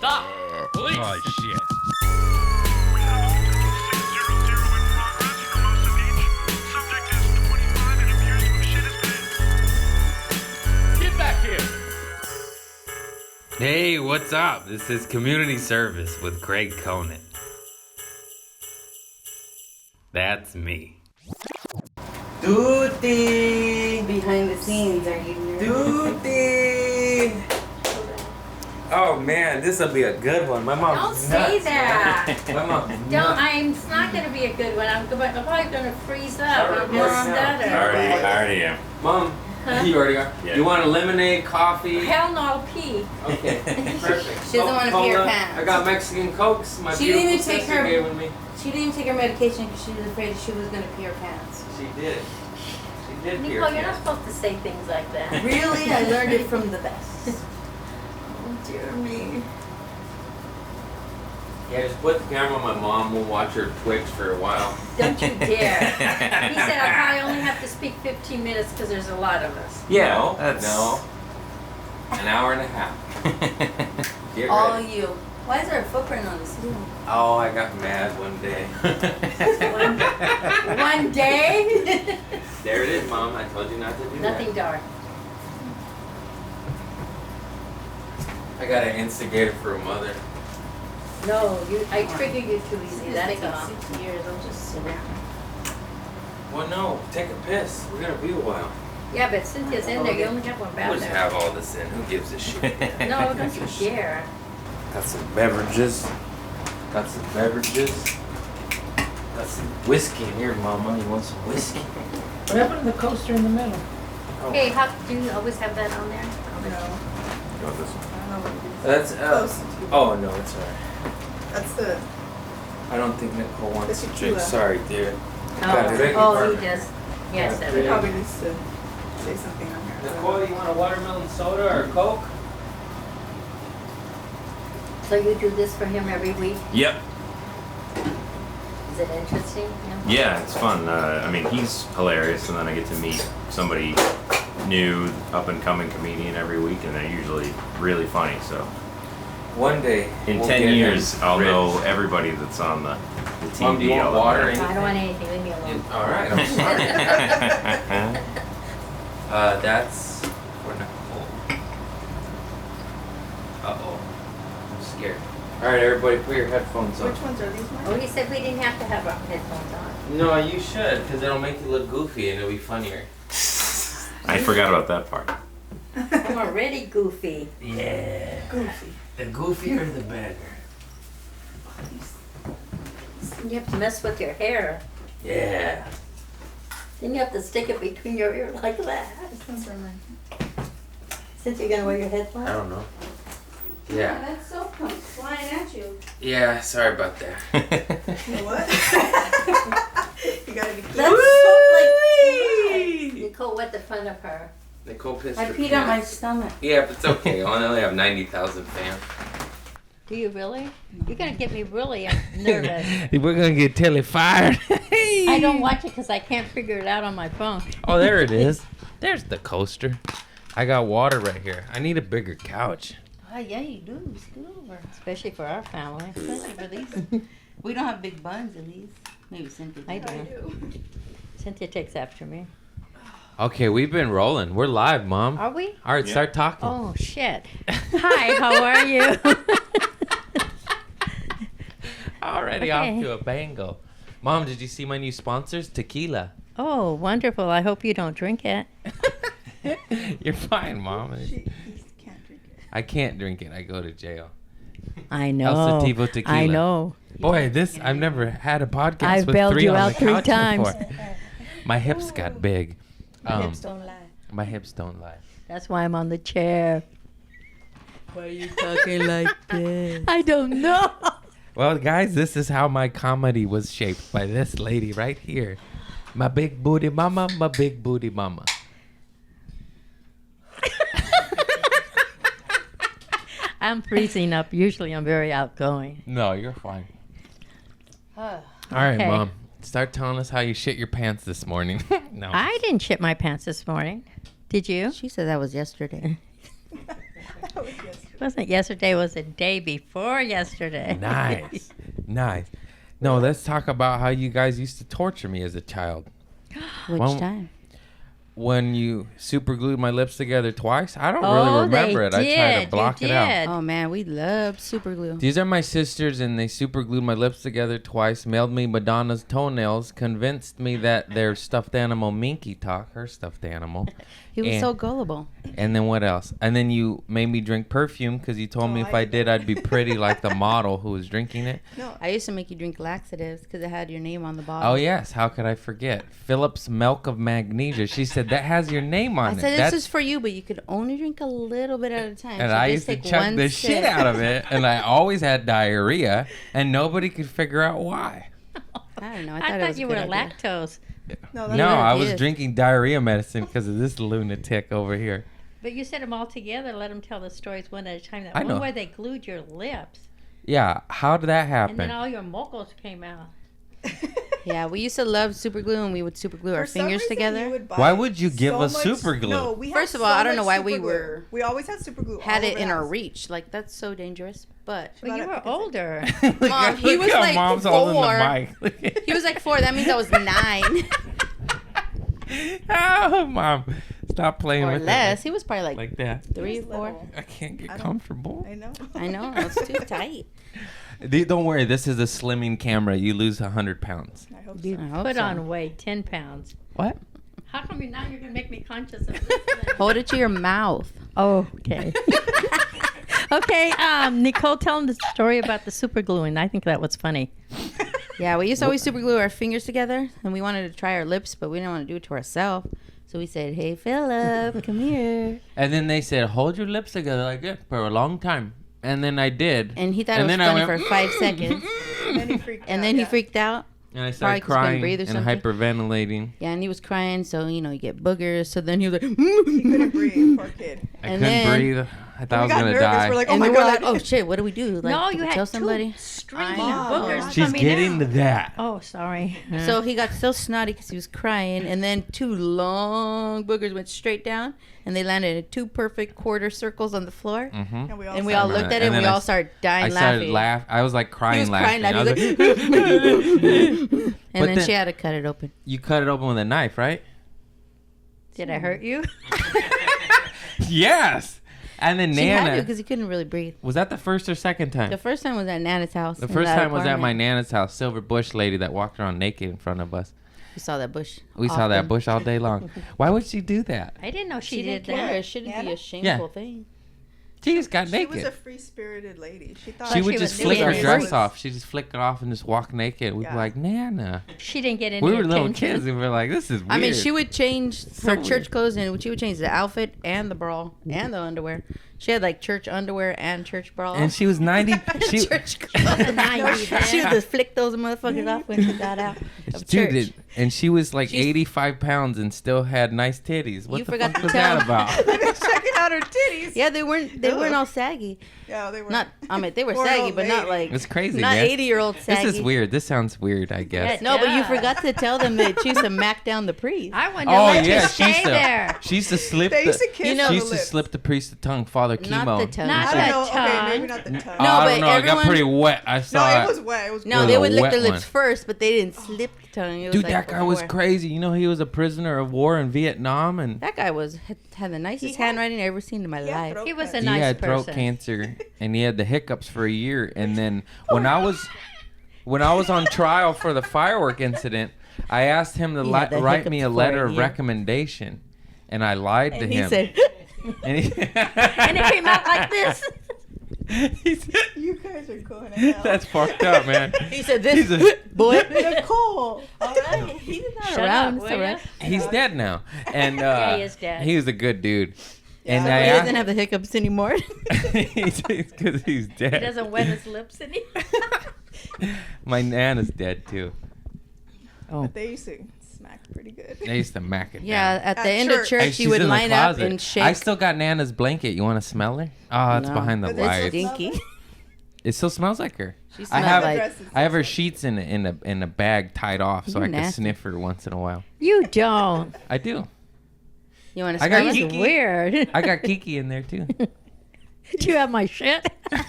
Stop! Police! Oh, shit. We have a multiple 600 in progress for most of each. Subject is 25 and appears to have shit his pants. Get back here! Hey, what's up? This is Community Service with Greg Conant. That's me. Duty! Behind the scenes, are you nervous? Duty! Oh man, this will be a good one. My mom's Don't nuts. say that. My mom's nuts. It's not going to be a good one. I'm probably going to freeze up. I'm going to Mom. stutter. I already am. Mom, Huh? you already are. Yeah. You want a lemonade, coffee? Hell no, I'll pee. Okay, perfect. She doesn't wanna pee her Coca-Cola. pants. I got Mexican Cokes. My She didn't beautiful even take sister her- gave with me. She didn't even take her medication because she was afraid she was going to pee her pants. She did. She did pee her Nicole, you're not pants. supposed to say things like that. Really? I learned it from the best. Oh, dear me. Yeah, just put the camera on my mom. We'll watch her twitch for a while. Don't you dare. He said I'll probably only have to speak 15 minutes because there's a lot of us. No, that's- no. An hour and a half. Get All ready. you. Why is there a footprint on the ceiling? Oh, I got mad one day. One day? There it is, Mom. I told you not to do Nothing that. dark. I got an instigator for a mother. No, I trigger you too easy. That's all. 6 years. I'll just sit down. Well, no. Take a piss. We're gonna be a while. Yeah, but Cynthia's in there. You only have one We'll just bathroom. have all this in. Who gives a shit? No, don't you dare. Got some beverages. Got some beverages. Got some whiskey in here, Mama. You want some whiskey? What happened to the coaster in the middle? Oh. Hey, do you always have that on there? No. You want this one? I don't know what it is. That's Close to- Oh no, it's alright. That's the, I don't think Nicole wants The to drink. tequila. Sorry, dear. Got a drinking Oh, partner. he does. Yes, Yeah, that he probably needs to say something on here. Nicole, you want a watermelon soda or a Coke? So you do this for him every week? Yep. Is it interesting? Yeah, it's fun. I mean, he's hilarious, and then I get to meet somebody new, up-and-coming comedian every week, and they're usually really funny. So One day. in we'll 10 get him years, I'll rich. know everybody that's on the TV. Mom, do you want all water? over. I don't want anything. Leave me alone. Alright, I'm sorry. That's for Nicole. Uh-oh. I'm scared. Alright, everybody, put your headphones on. Which ones are these ones? Oh, he said we didn't have to have our headphones on. No, you should, because it'll make you look goofy and it'll be funnier. I forgot about that part. I'm already goofy. Yeah. Goofy. The goofier, the better. You have to mess with your hair. Yeah. Then you have to stick it between your ears like that. This one's for mine. Since you're gonna wear your headphones? I don't know. Yeah. That soap comes flying at you. Yeah, sorry about that. You know what? You gotta be That's so like Nicole wet the front of her. Nicole pissed I her peed on my pants. stomach. Yeah, but it's okay. I only have 90,000 fans. Do you really? You're gonna get me really nervous. We're gonna get Tilly fired. I don't watch it because I can't figure it out on my phone. Oh, there it is. There's the coaster. I got water right here. I need a bigger couch. Oh, yeah, you do. Scoot over. Especially for our family. Especially for these. We don't have big buns in these. Maybe Cynthia. I does. do. Cynthia takes after me. Okay, we've been rolling. We're live, Mom. Are we? All right, start talking. Oh, shit. Hi, how are you? Already Okay. off to a bango. Mom, did you see my new sponsors? Tequila. Oh, wonderful. I hope you don't drink it. You're fine, Mom. He can't drink it. I can't drink it. I go to jail. I El know. Sativo Tequila. I know. Boy, I've never had a podcast I've with bailed three you on out the 3 couch times. before. My hips got big. My hips don't lie. My hips don't lie. That's why I'm on the chair. Why are you talking like this? I don't know. Well, guys, this is how my comedy was shaped by this lady right here. My big booty mama, my big booty mama. I'm freezing up. Usually I'm very outgoing. No, you're fine. Oh, All right, okay. Mom. Start telling us how you shit your pants this morning. No. I didn't shit my pants this morning. Did you? She said that was yesterday. That was yesterday. Wasn't yesterday, was the day before yesterday. Nice. Nice. No, let's talk about how you guys used to torture me as a child. Which Well, time? When you super glued my lips together twice, I don't Oh, really remember it. they I tried to did. block You it out. did. Oh man, we loved super glue. These are my sisters, and they super glued my lips together twice, mailed me Madonna's toenails, convinced me that their stuffed animal Minky talk, her stuffed animal. He was And- so gullible. And then what else? And then you made me drink perfume because you told me if I did, I'd be pretty like the model who was drinking it. No. I used to make you drink laxatives because it had your name on the bottle. Oh, yes. How could I forget? Phillips Milk of Magnesia. She said, that has your name on I it. said, this That's is for you, but you could only drink a little bit at a time. And so I just used to take chug one the sip. shit out of it, and I always had diarrhea, and nobody could figure out why. I don't know. I I thought, it thought was you a were good idea. lactose. No, No, I was is. drinking diarrhea medicine because of this lunatic over here. But you said them all together. Let them tell the stories one at a time. That I one know. where they glued your lips. Yeah, how did that And happen? then all your mochos came out. Yeah, we used to love super glue, and we would super glue our For some fingers reason, together. you would buy Why would you give so us much- super glue? No, we First had of all, so I don't know much why super we glue. were- We always had super glue. Had all it over in the our house. reach. Like, that's so dangerous. But Well, you were older. Mom, he was how like Mom's holding 4. the mic. he was like 4. That means I was 9 Oh, Mom, stop playing or with less. it He was probably like, like that. 3 or was 4. little. I can't get I don't- comfortable. I know. I know. It's too tight. Don't worry, this is a slimming camera. You lose 100 pounds. I hope You so. I hope put so. on weight 10 pounds. What? How come now you're going to make me conscious of listening? Hold it to your mouth. Oh, okay. Okay, Nicole, tell them the story about the super gluing. I think that was funny. Yeah, we used to always super glue our fingers together, and we wanted to try our lips, but we didn't want to do it to ourselves. So we said, "Hey, Philip, come here." And then they said, hold your lips together like this for a long time. And then I did. And he thought And it was then I funny went, for 5 seconds, And then he freaked out. and then he yeah. freaked out. And I Probably started 'cause he couldn't crying breathe or and something. hyperventilating. Yeah, and he was crying, so you get boogers. So then he was like, He couldn't breathe, poor kid. I And couldn't then- breathe. I thought I we was got going to nervous. die. We're like, oh and my then we're god. like, "Oh shit, what do we do?" Like, No, you had tell somebody. two streaming I know. boogers She's coming getting out. to that. Oh, sorry. So he got so snotty because he was crying, and then 2 long boogers went straight down, and they landed in 2 perfect quarter circles on the floor. Mm-hmm. And we all, And we all started- looked at it, and And we then all started dying I started laughing. laughing. I was like crying, He was laughing. crying, I was laughing. like, And But then then- she had to cut it open. you cut it open with a knife, right? Did I hurt you? Yes. And then She had to Nana. because he couldn't really breathe. Was that the first or second time? The first time was at Nana's house. The in first that time was at my apartment. Nana's house. Silver Bush lady that walked around naked in front of us. We saw that bush. We saw that often. bush all day long. Why would she do that? I didn't know she, She did didn't care. that. It shouldn't be Nana? a shameful thing. She just got She was naked. a free-spirited lady. She thought She she would was just flick doing her it. dress off. She just flick it off and just walk naked. We'd be Yeah. like, Nana. She didn't get any We were little attention. kids and we were like, this is weird. I mean, she would change So her weird. church clothes, and she would change the outfit and the bra and the underwear. She had like church underwear and church bra. And she was 90. She, church clothes. Nice. She would just flick those motherfuckers off when she got out of dude, church. and she was like She's- 85 pounds and still had nice titties. What You the forgot fuck to was tell- that about? I was checking out her titties. Yeah, they weren't all saggy. Yeah, they were. Not, I mean, they were Poor saggy, old but not lady. like It's crazy, not man. 80-year-old saggy. This is weird. This sounds weird, I guess. Yeah. No, but you Yeah. forgot to tell them that she used to mac down the priest. I wanted to Oh let yeah, you she used stay to. there. She used to slip. They used to the, kiss You know- on she the used to lips. slip the priest the tongue, Father Not Chemo. the tongue. Not I the don't know. Okay, tongue. maybe not the tongue. No, I but don't know. It got everyone- pretty wet. I No, saw it was wet. It was No, was they a would lick wet their lips one. first, but they didn't slip the tongue. It was Dude, like that guy was before. crazy. You know, he was a prisoner of war in Vietnam, and That guy had the nicest He had- handwriting I've ever seen in my He had life. throat He was a cancer. he nice had throat person. cancer, and he had the hiccups for a year. And then when I was on trial for the firework incident, I asked him to He had the write me a hiccups for letter a of year. recommendation, and I lied to And he him. said, and, he, And it came out like this. he said, You guys are going to hell. "That's fucked up, man." he said, He's this a- boy. Nicole. All right, he's not Shut around. up, It's all will right. He's dead now, and Yeah, he is dead. He was a good dude. Yeah, And but I He asked, doesn't have the hiccups anymore. because he's dead. He doesn't wet his lips anymore. My Nana's dead too. But they used to smack pretty good. They used to mac it Yeah, down. at the At end church. of church, Hey, you she's would in the line up closet. and shake. I still got Nana's blanket. You want to smell her? Oh, it's No. behind the But this lights. is- Stinky. It still smells like her. She I smelled have like. I have her sheets in a bag tied off so You're I can nasty. sniff her once in a while. You don't. I do. You want to I got smell it? Kiki. Weird. I got Kiki in there too. Do you have my shit?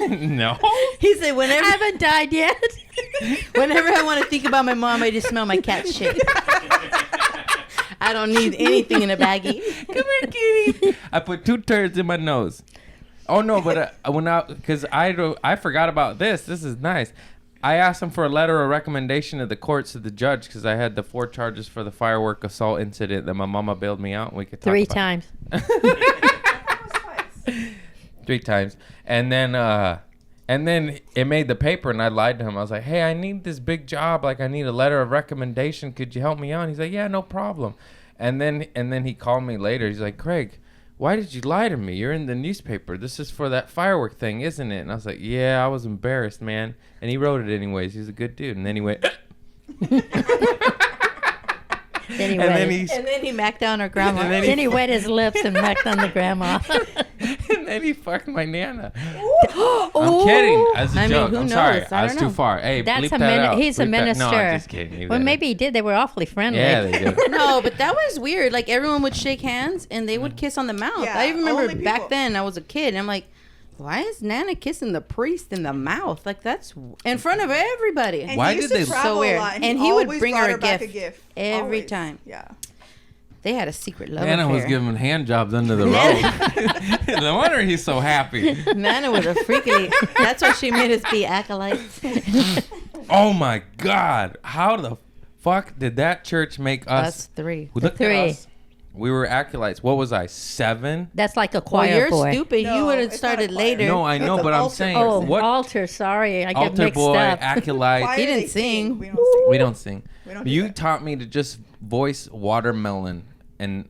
No. He said, I whenever haven't died yet. whenever I want to think about my mom, I just smell my cat shit. I don't need anything in a baggie. Come here, kitty. I put 2 turds in my nose. Oh no, but because I forgot about this. This is nice. I asked him for a letter of recommendation to the courts to the judge because I had the 4 charges for the firework assault incident that my mama bailed me out. And we could talk 3 about times. That was twice. 3 times, and then it made the paper, and I lied to him. I was like, "Hey, I need this big job. Like, I need a letter of recommendation. Could you help me out?" And he's like, "Yeah, no problem." And then he called me later. He's like, "Craig, why did you lie to me? You're in the newspaper. This is for that firework thing, isn't it?" And I was like, "Yeah, I was embarrassed, man." And he wrote it anyways. He's a good dude. And then he went, Then he, and wet then his, And then he macked down her grandma. and then then he wet his lips and whacked on the grandma. and then he fucked my nana. I'm kidding. As a I mean, joke. who I'm sorry. knows? I I was don't too know. far. Hey, That's bleep a that out. he's a Bleep that- minister. No, I'm just kidding. He Well, did it. maybe he did. They were awfully friendly. Yeah, they did. No, but that was weird. Like, everyone would shake hands and they would kiss on the mouth. Yeah, I even remember only back people. then I was a kid and I'm like, why is Nana kissing the priest in the mouth? Like, that's in front of everybody. And Why he used did to they- travel So a weird. lot, And he would always bring brought her a back gift every Always. time. Yeah. They had a secret love Nana was affair. giving hand jobs under the robe. No wonder he's so happy. Nana was a freaky. That's why she made us be acolytes. Oh my God. How the fuck did that church make us? Us 3. Look at 3. us. We were acolytes. What was I, 7? That's like a Well, choir you're boy. stupid. No, you would have it's not a started choir. later. No, I know, It's but an I'm altar saying Oh, what altar. Sorry, I get altar mixed boy, up. acolyte. Why He do didn't they sing. We don't sing. We don't sing. We don't do You that. taught me to just voice watermelon, and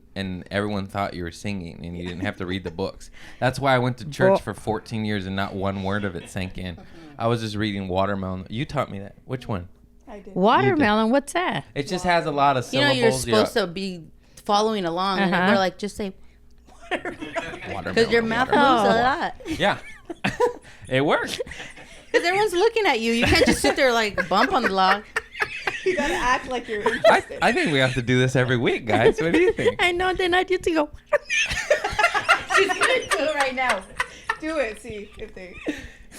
everyone thought you were singing, and you didn't have to read the books. That's why I went to church for 14 years and not one word of it sank in. I was just reading watermelon. You taught me that. Which one? I did. Watermelon. What's that? It just has a lot of You know, syllables. you're supposed to be following along. And Uh-huh. we're like, just say, Watermelon, because your mouth moves watermelon. a lot. Yeah. It worked. Because everyone's looking at you. You can't just sit there like bump on the log. You gotta act like you're I interested. think we have to do this every week, guys. What do you think? I know. Then I used to go. She's going to do it right now. Do it. See if they.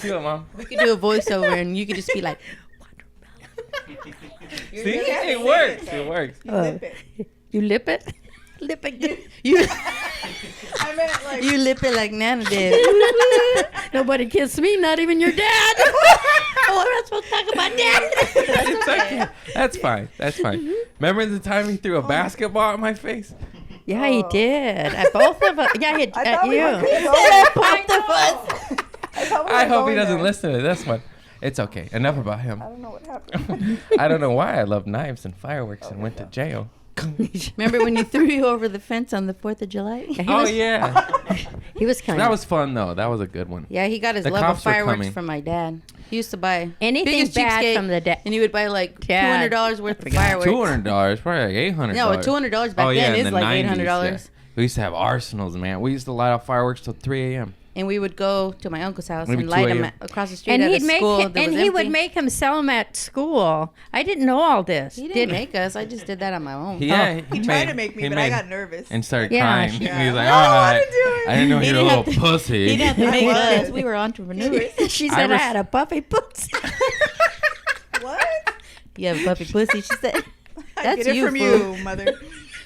Do it, Mom. We could do a voiceover and you could just be like, See? really have to It say works. it, It works. You lip it. You lip it. Lip it. you, I meant like. you lip it like Nana did. Nobody kissed me, not even your dad. Oh, I'm not supposed to talk about dad. It's okay. That's fine. That's fine. Remember the time he threw a basketball at my face? Yeah, he did. At both of us. Yeah, he, I at thought we were you. going Both of us. I hope he doesn't listen to this one. It's okay. Enough about him. I don't know what happened. I don't know why I love knives and fireworks and went to jail. Remember when you threw you over the fence on the 4th of July? Oh, yeah. He was kind That of. was fun, though. That was a good one. Yeah, he got his The love of cops were fireworks coming. from my dad. He used to buy Anything biggest bad cheapskate, from the dad. and he would buy like Dad. $200 worth of forgot. fireworks. $200, probably like $800. No, $200 back then in is the like 90s, $800. yeah. We used to have arsenals, man. We used to light off fireworks till 3 a.m. And we would go to my uncle's house Maybe and light 2 them a.m. across the street And at he'd a make school that and was he would empty. make them sell them at school. I didn't know all this. He didn't make us. I just did that on my own. Yeah, He tried to make me, but I got nervous. and started Yeah, crying. sure. He was like, I "All don't right, wanna do it." I didn't know He you were a didn't little have pussy." He didn't have to I make was. us. We were entrepreneurs. She said I res- had a puppy pussy. What? You have a puppy pussy. She said, I That's get it you, from fool. you, mother.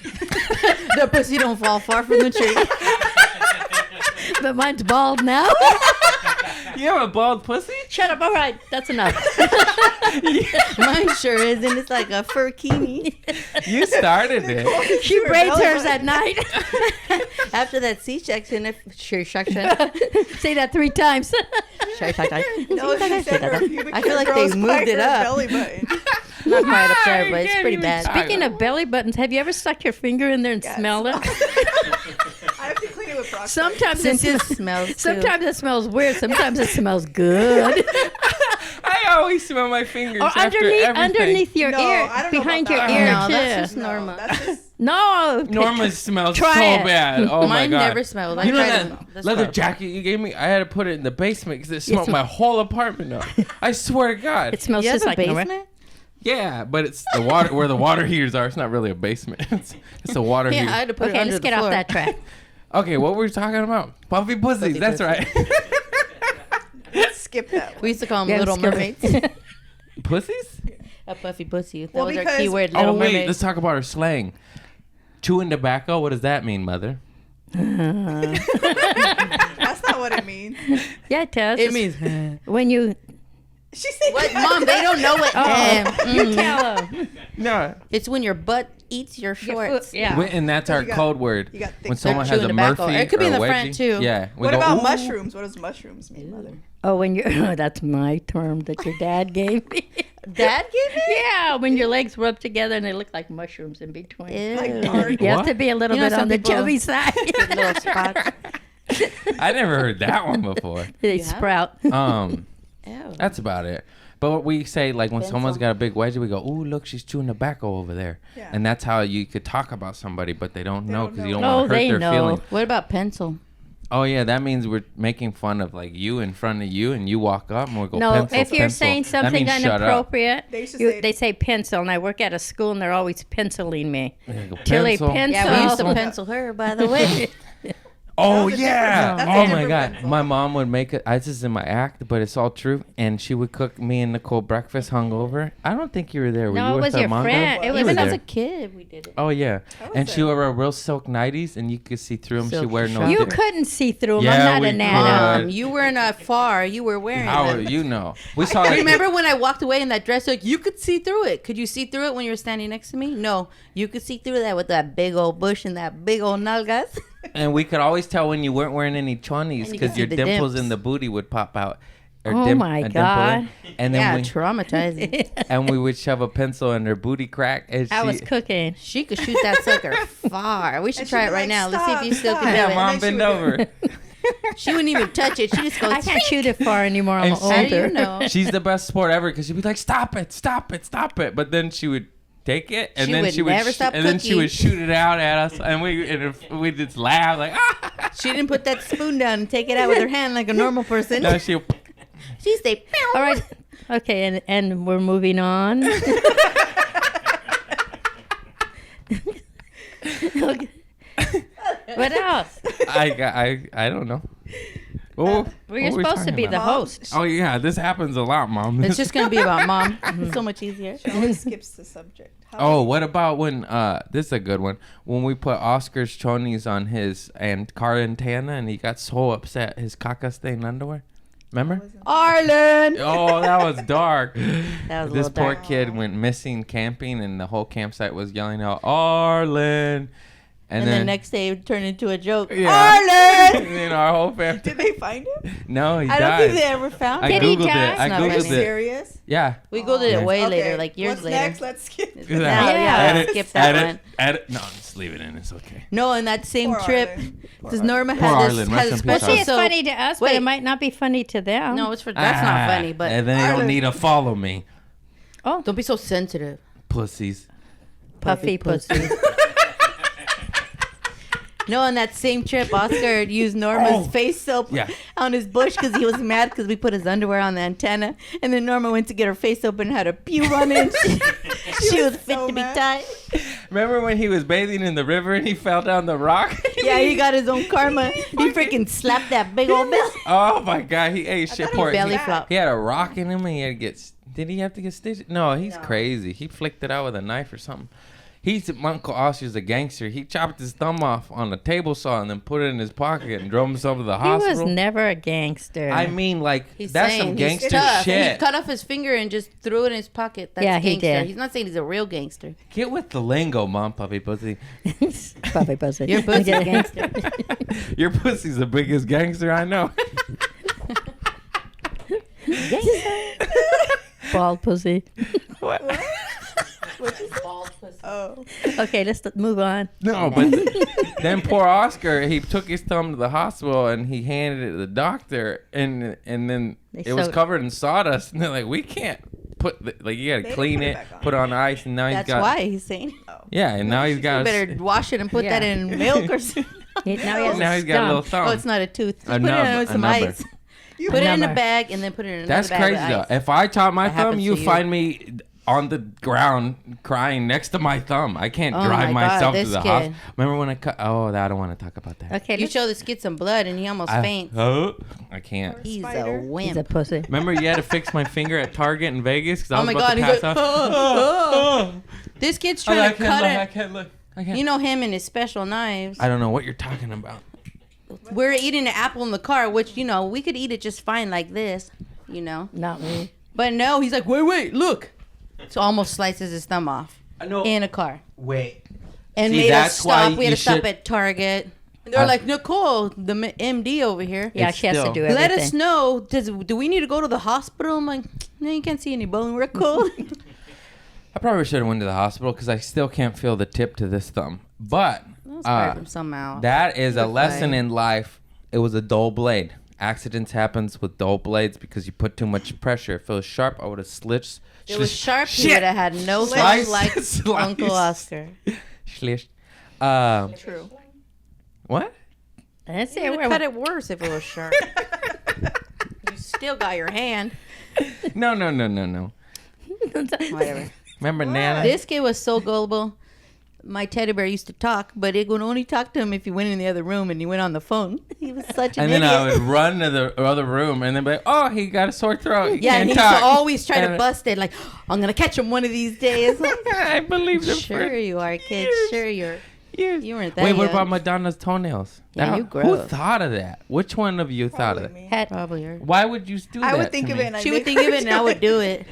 the pussy don't fall far from the tree. But mine's bald now. You have a bald pussy? Shut up. All right, that's enough. Mine sure is, and it's like a furkini. You started it. She Her braids belly hers button. at night. After that C-section, Say that 3 times. No, she said her pubic I feel hair like they grows moved by it her up. belly button. Not quite up there, You but it's can't pretty even bad. talk. Speaking of belly buttons, have you ever stuck your finger in there and Yes. smelled it? I have to clean it with peroxide. Sometimes Since it it smells. smells too. Sometimes it smells weird. Sometimes it smells good. I always smell my fingers Or after everything. underneath your No, ear, I don't know behind about your that. ear No, too. that's just No, normal. that's just No. Norma smells Try so it. bad. Oh my Mine god. never smells. I You know tried that them. That's leather gross. jacket you gave me? I had to put it in the basement because it smelled Yes. my whole apartment up. I swear to God. It smells You have just a like basement? Yeah, but it's the water where the water heaters are. It's not really a basement. It's a water Yeah, I heater. had to put it Okay, under let's the get floor. off that track. Okay, what were we talking about? Puffy pussies. Puffy That's pussies. right. skip that We one. used to call them Yeah, Little skip Mermaids. it. Pussies? A puffy pussy. That Well, was our because- keyword, Oh Little wait, Mermaid. let's talk about our slang. Chewing tobacco. What does that mean, mother? That's not what it means. Yeah, it does. It It's means when you She said, what, Mom? They don't know what. you tell them. No. It's when your butt eats your shorts. Yeah. And that's our You got- code word. you got thick When someone chewing has a tobacco. Murphy It could be or in a the front, wedgie. too. Yeah. we what go, about "Ooh." mushrooms? What does mushrooms mean, Mother? Oh, when you're that's my term that your dad gave me. Dad gave it? Yeah, when your legs rub together and they look like mushrooms in between. Like Ew. dark. You have What? to be a little You know, bit some on the people- chubby side. Little spots. I never heard that one before. They You have? sprout. Ew. That's about it. But what we say, like when someone's Pencil. got a big wedgie, we go, "Ooh, look, she's chewing tobacco over there," Yeah. and that's how you could talk about somebody, but they don't know don't because you know. don't Oh, want to hurt they their know. feelings. What about pencil? Oh yeah, that means we're making fun of like you in front of you, and you walk up and we go. No, pencil, if you're pencil." saying That something means shut up. inappropriate, They used to say- they say pencil, and I work at a school, and they're always penciling me. They go, Tilly "Pencil." pencil. Yeah, we used to Pencil. pencil her, by the way. Oh That's a yeah! different- that's a Oh my different god! pencil. My mom would make it. This is in my act, but it's all true. And she would cook me and Nicole breakfast hungover. I don't think you were there. Were No, you it with was your Armando? friend. It You was were Even as there. a kid, we did it. Oh yeah, I was and she there. wore real silk nighties, and you could see through them. She Silk wear no. shot. You dip. couldn't see through them. Yeah, I'm not we a nana. could. You were not far. You were wearing How them. you know? We saw. Like, Remember when I walked away in that dress? Like, you could see through it. Could you see through it when you were standing next to me? No, you could see through that with that big old bush and that big old nalgas. and we could always tell when you weren't wearing any chonies And you because could your see the dimples dimps. in the booty would pop out. Oh my a dimple God. in. And then Yeah, we traumatizing. and we would shove a pencil in her booty crack. And I she, was cooking. She could shoot that sucker far. We should And try she'd it be right like, now. Let's see if you still "Stop, can Yeah, do it. mom, And then bend she would over. She wouldn't even touch it. She just goes. I can't shoot it far anymore. I'm And How do older. you know? She's the best sport ever because she'd be like, "Stop it, stop it, stop it!" But then she would take it, and She then would she would, never stop and then she cooking. would shoot it out at us, and we just laugh like, "Ah!" She didn't put that spoon down and take it out with her hand like a normal person. No, she. She stayed. All right. Okay, and we're moving on. Okay. What else? I don't know. Oh, Well, you're supposed to be the host. Oh yeah, this happens a lot, mom. It's just gonna be about mom. It's so much easier. She always skips the subject. How Oh, what about when this is a good one. When we put Oscar's chonies on his and car antenna and he got so upset his caca stained underwear. Remember? Arlen. Oh, that was dark. That was a This little poor dark. kid went missing camping and the whole campsite was yelling out, Arlen. And then the next day it turned into a joke. Yeah. Arlen. And then our whole family. Did they find him? No, he I died. don't think they ever found I it. Did he googled die? it. I It's not Are you googled funny. it. serious? Yeah. We googled it Yeah. way Okay, later, like years what's later. next? Let's skip. Look at Yeah, that. yeah, Edit, skip that edit, one. edit. No, just leave it in. It's okay. No, in that same Poor trip, Arlen. because Norma Poor had Arlen. this Rest has a in peace, Well, special. see, it's so funny to us, but wait. it might not be funny to them. no, it's for that's not funny. But And then they don't Arlen. need to follow me, don't be so sensitive, pussies. puffy pussy. No, on that same trip, Oscar used Norma's Oh. face soap Yeah. on his bush because he was mad because we put his underwear on the antenna. And then Norma went to get her face soap and had a pube on it. She was fit so to be mad. tied. Remember when he was bathing in the river and he fell down the rock? Yeah, he got his own karma. He freaking slapped that big old belly. Oh my god, he ate shit. thought he Poor belly he, flop. he had a rock in him and he had to get. Did he have to get stitched? No, he's crazy. He flicked it out with a knife or something. My Uncle Oscar's a gangster. He chopped his thumb off on a table saw and then put it in his pocket and drove himself to the He was hospital. never a gangster. I mean, like, He's that's saying some he's gangster tough. shit. He cut off his finger and just threw it in his pocket. That's Yeah, he gangster. did. He's not saying he's a real gangster. Get with the lingo, mom, puppy pussy. puffy pussy. Your pussy's a gangster. Your pussy's the biggest gangster I know. Bald pussy. What? Oh. Okay, let's move on. No, but then poor Oscar, he took his thumb to the hospital and he handed it to the doctor, and then They it was sewed- covered in sawdust, and they're like, we can't put like you They gotta didn't clean put it it, back on. put it on ice, and now That's he's got why he's saying. yeah, and now he's You got better wash it and put Yeah. that in milk or something. Now he has now a he's got a little stump. thumb. Oh, it's not a tooth. Just A put it nub, in with a some number. ice. You Put it in a Number. bag and then put it in another That's bag crazy with though. ice. If I chop my That thumb, happens you to you. find me on the ground crying next to my thumb. I can't Oh drive my God, myself to this the kid. hospital. Remember when I cut? Oh, I don't want to talk about that. Okay, You show this kid some blood and he almost faints. I can't. He's Spider. a wimp. he's a pussy. Remember you had to fix my finger at Target in Vegas because I Oh was my about God, to he's pass like, out. This kid's I trying to can't cut look. I it. can't look. I can't. You know him and his special knives. I don't know what you're talking about. We're eating an apple in the car, which, you know, we could eat it just fine like this, you know. Not me. But no, he's like, wait, look. So almost slices his thumb off I know. in a car. Wait. And See, made us that's why stop. We had you to stop should- at Target. And they're like, Nicole, the MD over here. Yeah, It's she has to still- do everything. Let us know. Do we need to go to the hospital? I'm like, no, you can't see any bone. We're cool. I probably should have went to the hospital because I still can't feel the tip to this thumb. But That was probably from somehow. that is a Look lesson like- in life. It was a dull blade. Accidents happens with dull blades because you put too much pressure. If it was sharp, I would have slished. It was sharp. He Shit. would have had no Slice. fun like Slice. Uncle Oscar. Schlished. True. What? Let's see It would where cut it worse if it was sharp. You still got your hand. No. Whatever. Remember Nana? This kid was so gullible. My teddy bear used to talk, but it would only talk to him if he went in the other room and he went on the phone. He was such an And then idiot. I would run to the other room and then be like, oh, he got a sore throat. He Yeah, can't and he used talk. to always try to And- bust it. Like, I'm gonna catch him one of these days. I believed him Sure for you are, kid. years. Sure you're. years. You weren't that Wait, what young. about Madonna's toenails? Yeah, That- you Who gross. thought of that? Which one of you thought of Probably that? me. Had Probably her. Why would you do that? I would think to of me? it and I She would think of it and I would do it.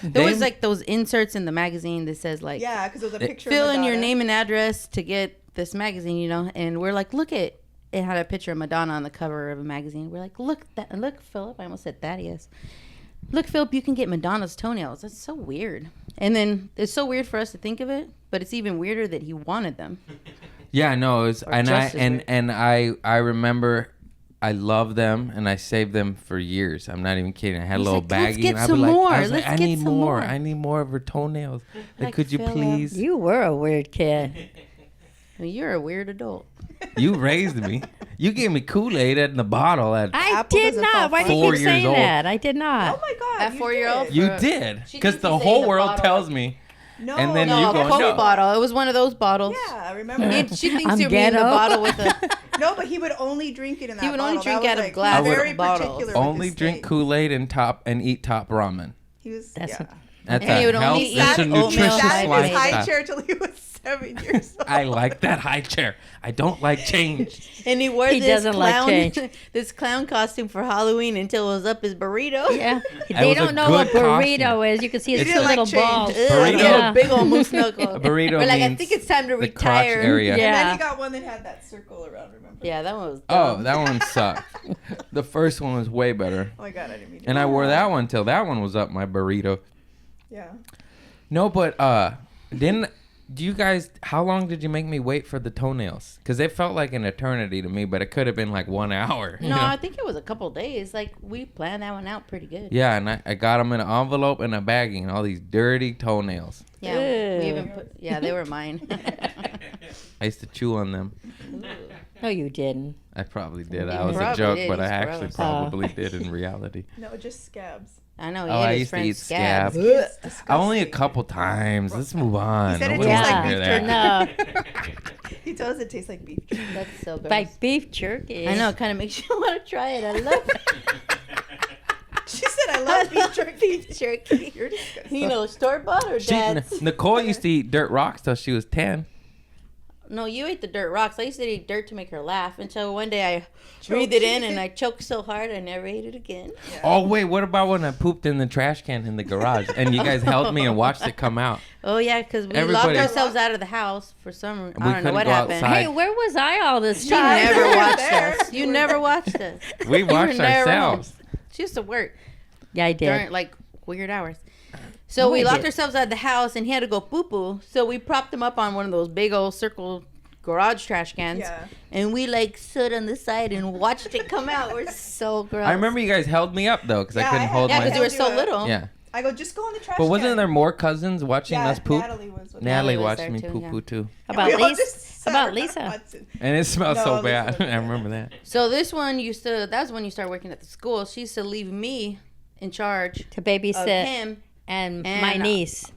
There They- was like those inserts in the magazine that says like, Yeah, because it was a picture fill of in your Madonna. name and address to get this magazine, you know. And we're like, look at it had a picture of Madonna on the cover of a magazine. We're like, look Philip. I almost said Thaddeus. Look, Philip, you can get Madonna's toenails. That's so weird. And then it's so weird for us to think of it, but it's even weirder that he wanted them. Yeah, no, it was, Or and just as weird. I remember I loved them and I saved them for years. I'm not even kidding. I had He's a little like, "Let's baggie get and I'd be some like, more. I was like, Let's I get need some more. more." I need more of her toenails. Like, Like, could you Philip. please? you were a weird kid. Well, you're a weird adult. You raised me. You gave me Kool-Aid in the bottle at I Apple did doesn't fall not. Why do you 4 keep years saying old. that? I did not. Oh my god. At you 4-year-old? did. You for- did. She Because thinks the he's whole saying the world bottle. tells me. No, And then No, you a go, Coke no. bottle. It was one of those bottles. Yeah, I remember. She thinks I'm you're being the ghetto. bottle with a. No, but he would only drink it in that He would only bottle. drink That out was, of like, glass very bottles. particular with Only his drink thing. Kool-Aid and eat top ramen. He was, That's yeah. That's And he a would only health. eat That's a oatmeal nutritious Sat in his high lifestyle. chair till he was 7 years old. I like that high chair. I don't like change. And he wore He this doesn't like clown, change. this clown costume for Halloween until it was up his burrito. Yeah. It They was a don't know what good burrito costume. is. You can see his He two didn't like little change. balls. Ugh, Burrito? yeah, big old moose knuckle. A burrito We're like, I means think it's time to the crotch retire. area. And then Yeah. he got one that had that circle around, remember? Yeah, that one was. Oh, dumb. that one sucked. The first one was way better. Oh my god, I didn't mean to. And I wore that one till that one was up my burrito. Yeah. No, but do you guys, how long did you make me wait for the toenails? Because it felt like an eternity to me, but it could have been like 1 hour. you No, know? I think it was a couple days. Like we planned that one out pretty good. Yeah, and I got them in an envelope and a baggie and all these dirty toenails. Yeah, we even put. Yeah, they were mine. I used to chew on them. No, you didn't. I probably did. You I was a probably joke, did. but I He's actually gross. probably did in reality. No, just scabs. I know. He Oh, had I his used to friend eat scabs. Disgusting. Only a couple times. Let's move on. He said it Nobody tastes wants to like hear beef that. jerky. No, He tells it tastes like beef jerky. That's so gross. like beef jerky. I know. It kind of makes you want to try it. I love She said, I love beef jerky. beef jerky. You're disgusting. You know, store bought or dad's? Nicole used to eat dirt rocks till she was 10. No, you ate the dirt rocks. I used to eat dirt to make her laugh until one day I breathed it in and I choked so hard I never ate it again. Oh, wait, what about when I pooped in the trash can in the garage and you guys held me and watched it come out? Oh yeah, because we Everybody- locked ourselves out of the house for some reason. We I don't know couldn't what go happened. outside. Hey, where was I all this She time? never You were watched there. us. You You were never there. watched us. We You were watched never home. ourselves. She used to work Yeah, I did. during like weird hours. So No, we I locked did. ourselves out of the house and he had to go poo poo. So we propped him up on one of those big old circle garage trash cans. Yeah. And we like stood on the side and watched it come out. We're so gross. I remember you guys held me up, though, because I Yeah, couldn't I hold Yeah, my... because you were so Held you up. little. Yeah. I go, just go in the trash But wasn't can. there more cousins watching Yeah, us poop? Natalie was with Natalie Natalie was watched there me too, poo yeah. poo too. About We all Lisa? just sat About around Lisa? watching. And it smelled No, so Lisa bad. wasn't I remember that. So this one used to, that was when you started working at the school. She used to leave me in charge To of babysit. him and And, my niece.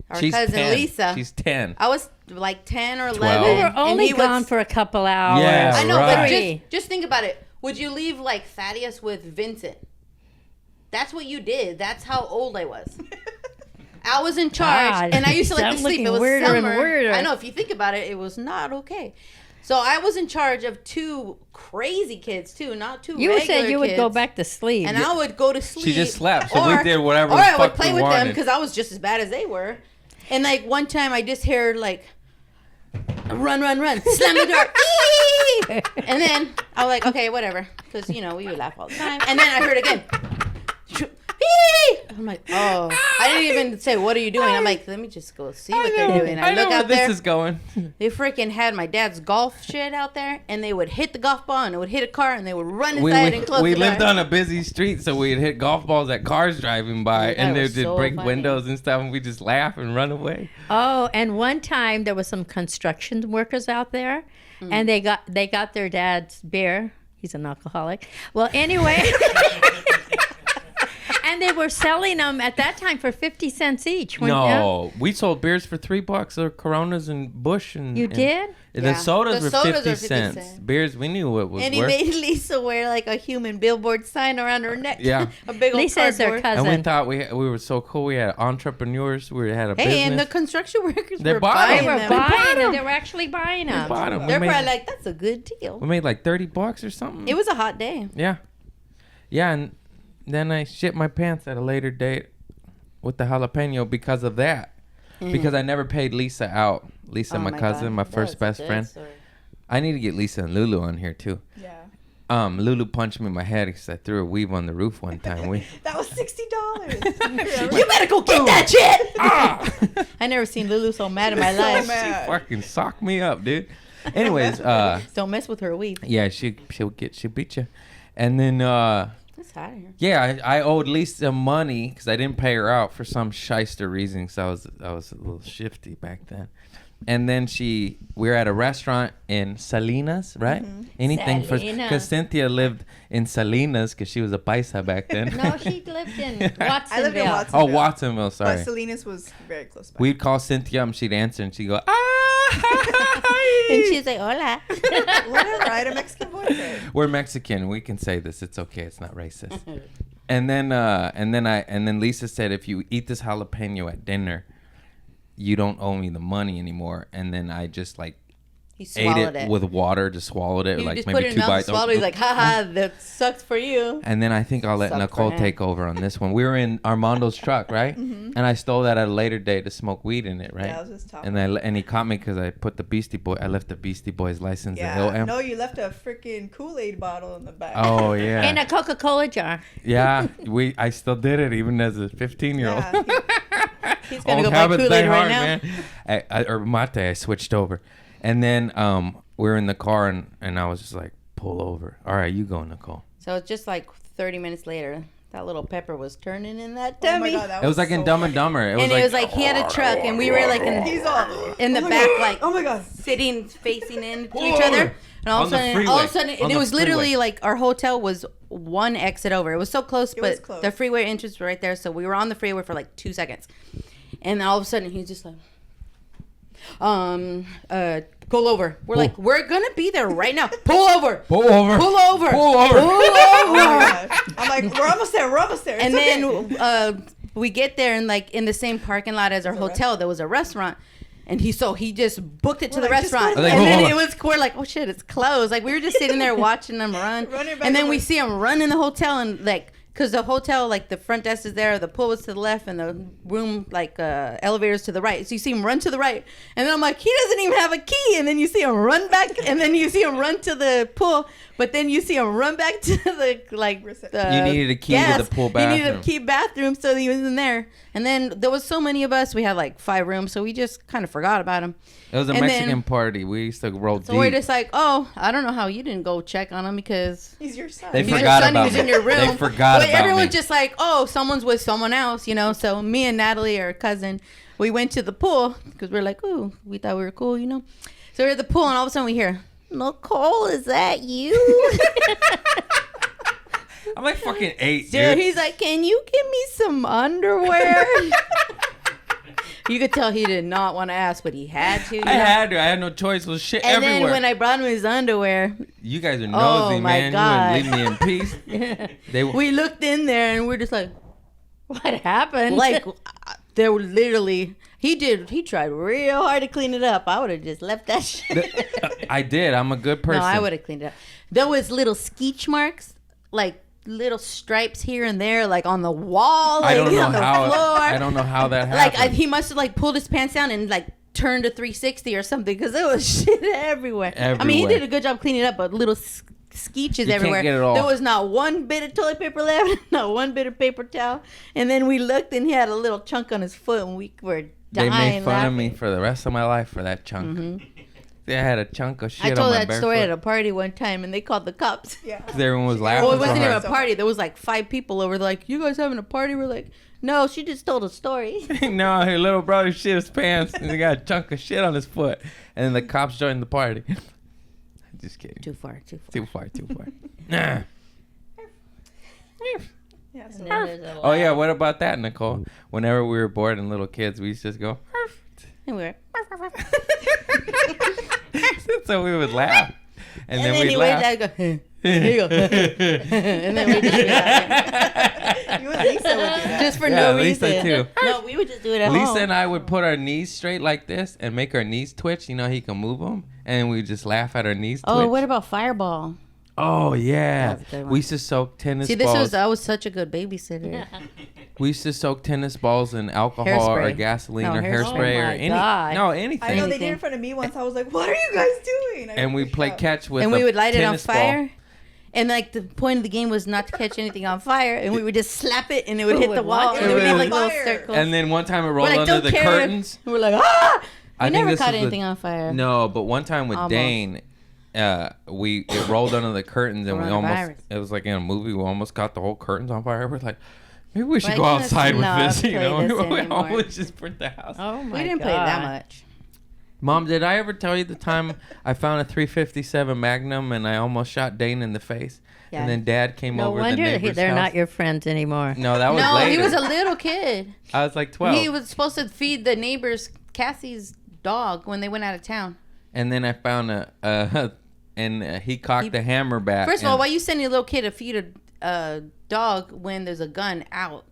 Our She's cousin 10. Lisa. She's 10. I was like 10 or 11. 12. We were and only he gone was, for a couple hours. Yeah, I know, right. but just think about it. Would you leave like Thaddeus with Vincent? That's what you did. That's how old I was. I was in charge, God, and I used to like I'm to sleep. looking It was weirder and summer. weirder. I know. If you think about it, it was not okay. So I was in charge of 2 crazy kids too, not 2 You regular said you would go kids. back to sleep. And I would go to sleep. She just slept, so we did whatever Or the I would fuck play we with them wanted. because I was just as bad as they were. And like one time, I just heard like, "Run, run, run! Slam the door!" Eee! And then I was like, "Okay, whatever," because you know we would laugh all the time. And then I heard again. Eee! I'm like, oh, I didn't even say, "What are you doing?" I'm like, let me just go see what they're doing. I know look where out there. this is going. They freaking had my dad's golf shit out there, and they would hit the golf ball, and it would hit a car, and they would run inside and close we the lived door. on a busy street, so we'd hit golf balls at cars driving by, That and they was would so break funny. windows and stuff, and we just laugh and run away. Oh, and one time there was some construction workers out there, and they got their dad's beer. He's an alcoholic. Well, anyway, and they were selling them at that time for 50 cents each. No, we sold beers for $3, or Coronas and Bush, and You and did? The Yeah. sodas The were sodas 50 were 50 cents. cents. Beers, we knew what was And he worth. made Lisa wear like a human billboard sign around her neck. Yeah. A big old Lisa is their cardboard. cousin. And we thought we were so cool. We had entrepreneurs. We had a Hey, business. and the construction workers They were bought buying them. They were them. buying them. They were actually buying them. bought 'em. They're We probably made, like, that's a good deal. we made like $30 or something. It was a hot day. Yeah. Yeah, and then I shit my pants at a later date with the jalapeno because of that. Because I never paid Lisa out. Lisa, Oh my cousin, God. my That first was a best good friend. story. I need to get Lisa and Lulu on here too. Yeah. Lulu punched me in my head because I threw a weave on the roof one time. That was $60. You better go get that shit! I never seen Lulu so mad in my life. mad. Fucking sock me up, dude. Anyways, Don't mess with her weave. yeah, she'll beat you. And then It's hot in here. yeah, I owed Lisa money because I didn't pay her out for some shyster reason. Because I was a little shifty back then. And then we were at a restaurant in Salinas, right? Anything for Salinas. because Cynthia lived in Salinas because she was a paisa back then. No, she lived in Watsonville. I lived in Watsonville. Oh, Watsonville, sorry. But Salinas was very close by. We'd call Cynthia and she'd answer and she'd go, And she's like, hola. Whatever, I had a Mexican boyfriend. We're Mexican. We can say this. It's okay. It's not racist. And then Lisa said, if you eat this jalapeno at dinner, you don't owe me the money anymore. And then I just like He ate swallowed it it. with water, just swallowed it, You like just maybe put it in 2 your mouth and bites. swallowed it. He's like, haha, that sucks for you. And then I think I'll let Sucked Nicole for him. take over on this one. We were in Armando's truck, right? And I stole that at a later date to smoke weed in it, right? Yeah, I was just talking. And he caught me because I put the Beastie Boy. I left the Beastie Boys license at Hill Yeah. M. No, you left a freaking Kool-Aid bottle in the back. Oh yeah. In a Coca-Cola jar. Yeah, I still did it even as a 15-year-old. Yeah, He's going to Old go buy habits Kool-Aid die right hard, now. man. Or mate, I switched over. And then we were in the car and I was just like, pull over. All right, you go, Nicole. So it's just like 30 minutes later, that little pepper was turning in that Oh my tummy. God, that It was like in so Dumb and funny. Dumber. It was And like, it was like he had a truck and we were like He's all in the oh my back, God. like oh my God. sitting facing into Pull each over. other. And all On of the a sudden, freeway. On and it the was literally freeway. like our hotel was one exit over. It was so close, It but was close. the freeway entrance was right there. So we were on the freeway for like 2 seconds. And all of a sudden he's just like, pull over. We're like, we're gonna be there right now. Pull over. pull over. Pull over. Pull over. Pull Oh over. my God. I'm like, we're almost there. We're almost there. And It's then okay. we get there and like in the same parking lot as our hotel, there was a restaurant. And he just booked it to We're the like, just go restaurant. to the And then restaurant. we're like, oh shit, it's closed. Like we were just sitting there watching them run. Running back And then and we forth. see them run in the hotel and like, cause the hotel, like the front desk is there, the pool is to the left and the room, like elevators to the right. So you see him run to the right. And then I'm like, he doesn't even have a key. And then you see him run back and then you see him run to the pool. But then you see him run back to the like the You needed a key to the pool He needed a bathroom. key bathroom, so he was in there. And then there was so many of us. We had like 5 rooms, so we just kind of forgot about him. It was a And Mexican then- party. We used to roll So deep. we're just like, oh, I don't know how you didn't go check on him because He's your son. They he's your forgot son, about he was me. in your room. They forgot but about everyone's me. just like, oh, someone's with someone else, you know. So me and Natalie, our cousin, we went to the pool because we're like, ooh, we thought we were cool, you know. So we're at the pool, and all of a sudden we hear, Nicole, is that you? I'm like fucking 8, Dude, dude. he's like, can you give me some underwear? You could tell he did not want to ask, but he had to. I had to. I had no choice. There was shit And everywhere. then when I brought him his underwear, You guys are Oh, nosy, my man. God. You wouldn't leave me in peace. They we looked in there and we're just like, What happened? like, there were literally, he tried real hard to clean it up. I would have just left that shit. I did. I'm a good person. No, I would have cleaned it up. There was little skeech marks, like little stripes here and there, like on the wall, like I don't know on the how. floor. I don't know how that Like happened. he must have like pulled his pants down and like turned a 360 or something because there was shit everywhere. I mean, he Everywhere. did a good job cleaning it up, but little skeeches You can't everywhere. get it all. There was not one bit of toilet paper left, not one bit of paper towel. And then we looked and he had a little chunk on his foot and we were They dying made fun of me laughing. for the rest of my life for that chunk. They had a chunk of shit I on told my that bare story foot. at a party one time and they called the cops. Yeah. 'Cause everyone was laughing Well, it so wasn't even hard. a party. There was like 5 people over. They're like, you guys having a party? We're like, no, she just told a story. No, her little brother shit his pants and he got a chunk of shit on his foot. And then the cops joined the party. Just kidding. Too far. Too far. Nah. Yeah, so And then there's a Oh yeah, laugh. what about that, Nicole? Whenever we were bored and little kids, we used to just go. And we were, So we would laugh, and then then we'd he laugh. waited there and go, here you go. And then we just be laughing. you and Lisa would do that. Just for Yeah, no Lisa reason. too. No, we would just do it at Lisa home. and I would put our knees straight like this and make our knees twitch. You know, he can move them, and we just laugh at our knees twitch. Oh, what about Fireball? Oh yeah, That was a good one. we used to soak tennis See, this balls. I was such a good babysitter. We used to soak tennis balls in alcohol or Hairspray. gasoline No, or hairspray. hairspray Oh or my any God. no I know anything. they did Anything. in front of me once. I was like, "What are you guys doing?" And we play catch with And a we would light it on tennis ball. fire. And like the point of the game was not to catch anything on fire, and we would just slap it, and it would Who hit would the wall, watch and it? it would leave like Fire. little circles. And then one time it We're rolled like, under "Don't the care." curtains. And we're like, ah! I We think never this caught was anything on fire. No, but one time with Almost. Dane, it rolled under the curtains and we almost Coronavirus. it was like in a movie. We almost caught the whole curtains on fire. We're like, maybe we should Why go can't outside with not this. You play know, this we anymore? always just burnt the house. Oh my We didn't God. play that much. Mom, did I ever tell you the time I found a 357 Magnum and I almost shot Dane in the face? Yeah. And then Dad came No over the wonder neighbor's they're house. not your friends anymore. No, that was No, later. he was a little kid. I was like 12. He was supposed to feed the neighbors Cassie's dog when they went out of town. And then I found he cocked the hammer back. First of all, and- why you sending a little kid to feed a dog when there's a gun out?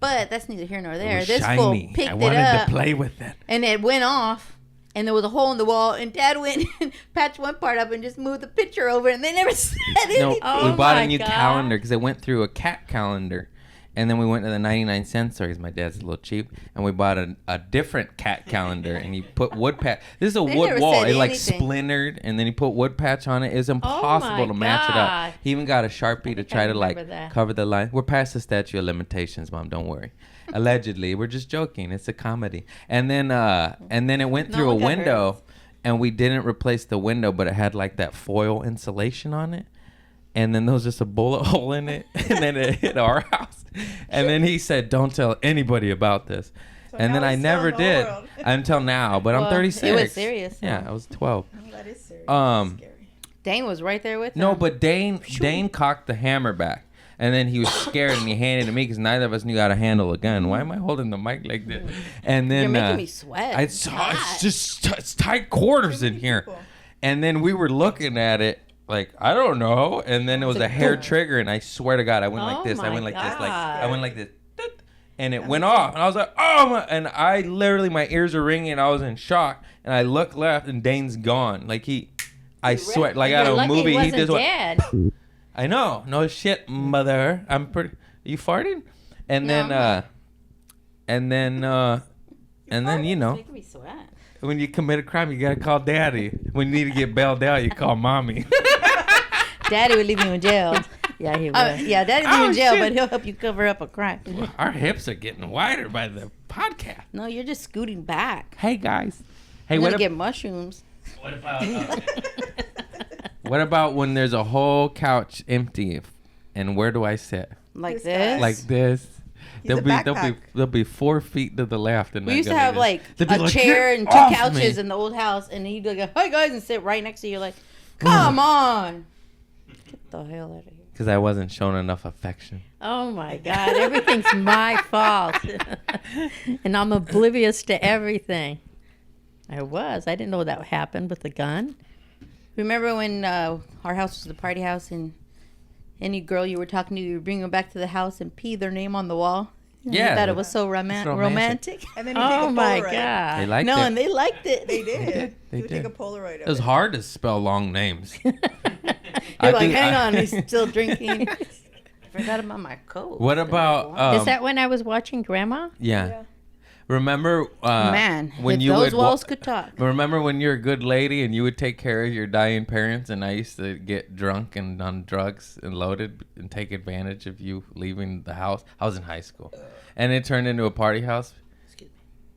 But that's neither here nor it there. was This fool shiny. picked I it wanted up, to play with it. and it went off, and there was a hole in the wall, and Dad went and patched one part up and just moved the picture over, and they never said No, anything. Oh we bought my a new God. calendar because it went through a cat calendar. And then we went to the 99 cent store because my dad's a little cheap. And we bought a different cat calendar. And he put wood patch. This is a They wood never wall. said It like anything. splintered. And then he put wood patch on it. It was impossible to match it God. up. He even got a Sharpie to try to like remember that. cover the line. We're past the statute of limitations, Mom. Don't worry. Allegedly. We're just joking. It's a comedy. And then it went No through a one got window. hurt. And we didn't replace the window, but it had like that foil insulation on it. And then there was just a bullet hole in it. And then it hit our house. And then he said, don't tell anybody about this. So And now then I it's still never in the did world. until now. But Well, I'm 36. it was serious. Yeah, I was 12. Oh, that is serious. Scary. Dane was right there with him. No, but Dane cocked the hammer back. And then he was scared and he handed it to me because neither of us knew how to handle a gun. Why am I holding the mic like this? And then You're making me sweat. it's just it's tight quarters in here. People. And then we were looking at it like, I don't know. And then it was a hair trigger. And I swear to God, I went like Oh this. I my went like this. Like I God. went like this. And it went off. And I was like, oh my. And I literally, my ears are ringing. I was in shock. And I look left and Dane's gone. Like I swear, like out You're of a lucky movie, he he wasn't just went. dead. I know. No shit, mother. I'm pretty. You farted? And No, then, I'm and then you know, making me sweat. when you commit a crime, you gotta call daddy. When you need to get bailed out, you call mommy. Daddy would leave you in jail. Yeah, he was. Yeah, Daddy leave you Oh, in jail, shit. but he'll help you cover up a crime. Our hips are getting wider by the podcast. No, you're just scooting back. Hey guys. Hey, You're what, gonna get mushrooms. what about when there's a whole couch empty, and where do I sit? Like This this. guy. Like this. He's a backpack. There'll be 4 feet to the left, and We I'm used to gonna have just- like they'll be a chair "Get and 2 off couches me." in the old house, and he'd go, "Hi guys," and sit right next to you, like, "Come on, get the hell out of here." Because I wasn't shown enough affection. Oh my God, everything's my fault. And I'm oblivious to everything. I didn't know that happened with the gun. Remember when our house was the party house and any girl you were talking to, you would bring them back to the house and pee their name on the wall? Yeah. I thought it was so romantic. And then you take Oh a my Polaroid. They God. liked No, it. and they liked it. They did. They You would take did. a Polaroid of It was it. hard to spell long names. They're like, hang on, he's still drinking. I forgot about my coat. What about... Is that when I was watching Grandma? Yeah. Yeah. Remember Man, when if you those would walls could talk. remember when you're a good lady and you would take care of your dying parents, and I used to get drunk and on drugs and loaded and take advantage of you leaving the house. I was in high school, and it turned into a party house.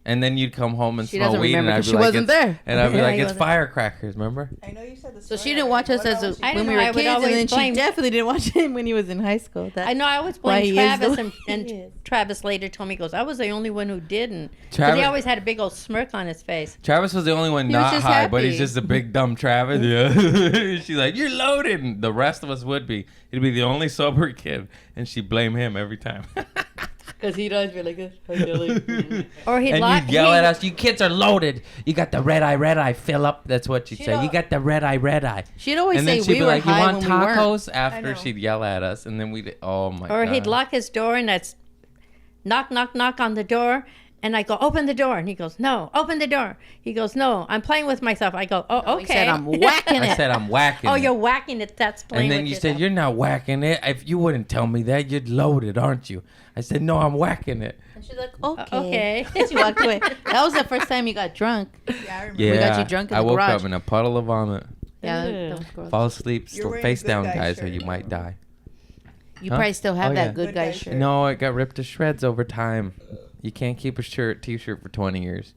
And then you'd come home and She smell doesn't weed, and remember I'd 'cause be she like, wasn't it's- there. and I'd be Yeah, like, you it's wasn't. firecrackers, remember? I know you said the So story she didn't watch already. us What as else I when don't we know, were I would kids, and always then she blame- definitely didn't watch him when he was in high school. I know I always Why blamed he is Travis, the and way he is. Travis later told me, he goes, I was the only one who didn't. Because Travis- he always had a big old smirk on his face. Travis was the only one He was not just high, but he's happy. just a big dumb Travis. Yeah. She's like, you're loaded. And the rest of us would be. He'd be the only sober kid, and she'd blame him every time. Because he does feel like this. Or he'd And lock you'd yell at us, you kids are loaded. You got the red eye, fill up. That's what she'd She say. You don't- got the red eye. She'd always And say then she'd we be were like, you high want when we weren't. tacos? I After know. she'd yell at us. And then we'd, oh my Or God. he'd lock his door and I'd knock, knock, knock on the door. And I go, open the door. And he goes, no, open the door. He goes, no, I'm playing with myself. I go, oh, okay. He said, I'm whacking I it. said, I'm whacking Oh, it. you're whacking it. That's playing And then with you yourself. said, you're not whacking it. If you wouldn't tell me that, you're loaded, aren't you? I said, no, I'm whacking it. And she's like, okay. Okay. She walked away. That was the first time you got drunk. Yeah, I remember. Yeah. We got you drunk in I the woke garage. up in a puddle of vomit. Yeah, Ew. that was gross. Fall asleep, You're wearing face good down, guy guys, or shirt. you might die. You Huh? probably still have Oh, that yeah. good Good guy guy shirt. shirt. No, it got ripped to shreds over time. You can't keep a t-shirt for 20 years.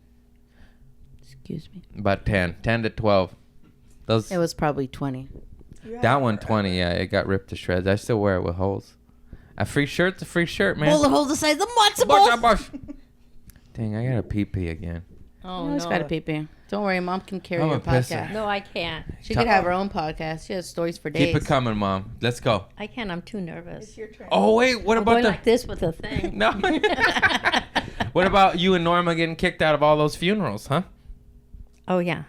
Excuse me. About 10 to 12. Those It was probably 20. You had that it one forever. 20, yeah, it got ripped to shreds. I still wear it with holes. A free shirt's a free shirt, man. Bullet holes the size of matzo Bosh, balls. bosh. Dang, I got a pee again. Oh, Oh, it's no. got a pee. Don't worry, Mom can carry I'm your a pisser. podcast. No, I can't. She could have her own podcast. She has stories for days. Keep it coming, Mom. Let's go. I can't. I'm too nervous. It's your turn. Oh, wait, what I'm about going the... like this with the thing. No. What about you and Norma getting kicked out of all those funerals, huh? Oh, yeah.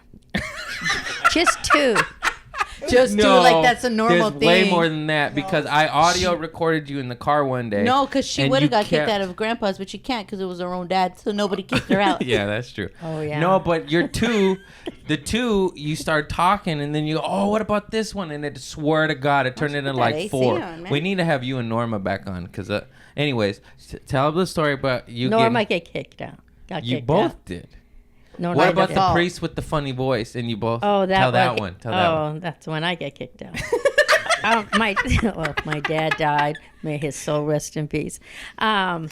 Just two. Just do it like that's a normal there's thing. way more than that because I audio recorded you in the car one day. No, because she and would you have got kicked kept- out of Grandpa's, but she can't because it was her own dad, so nobody kicked her out. Yeah, that's true. Oh, yeah. No, but you're the two, you start talking and then you go, oh, what about this one? And it swear to God, it turned into put that like AC 4. on, man. We need to have you and Norma back on because, anyways, tell the story about you Norma getting... get kicked out. Got You kicked both out. did. No, What I about didn't. the priest with the funny voice? And you both Oh, that tell that one. one. Tell that one. Oh, that's when I get kicked out. My dad died. May his soul rest in peace. And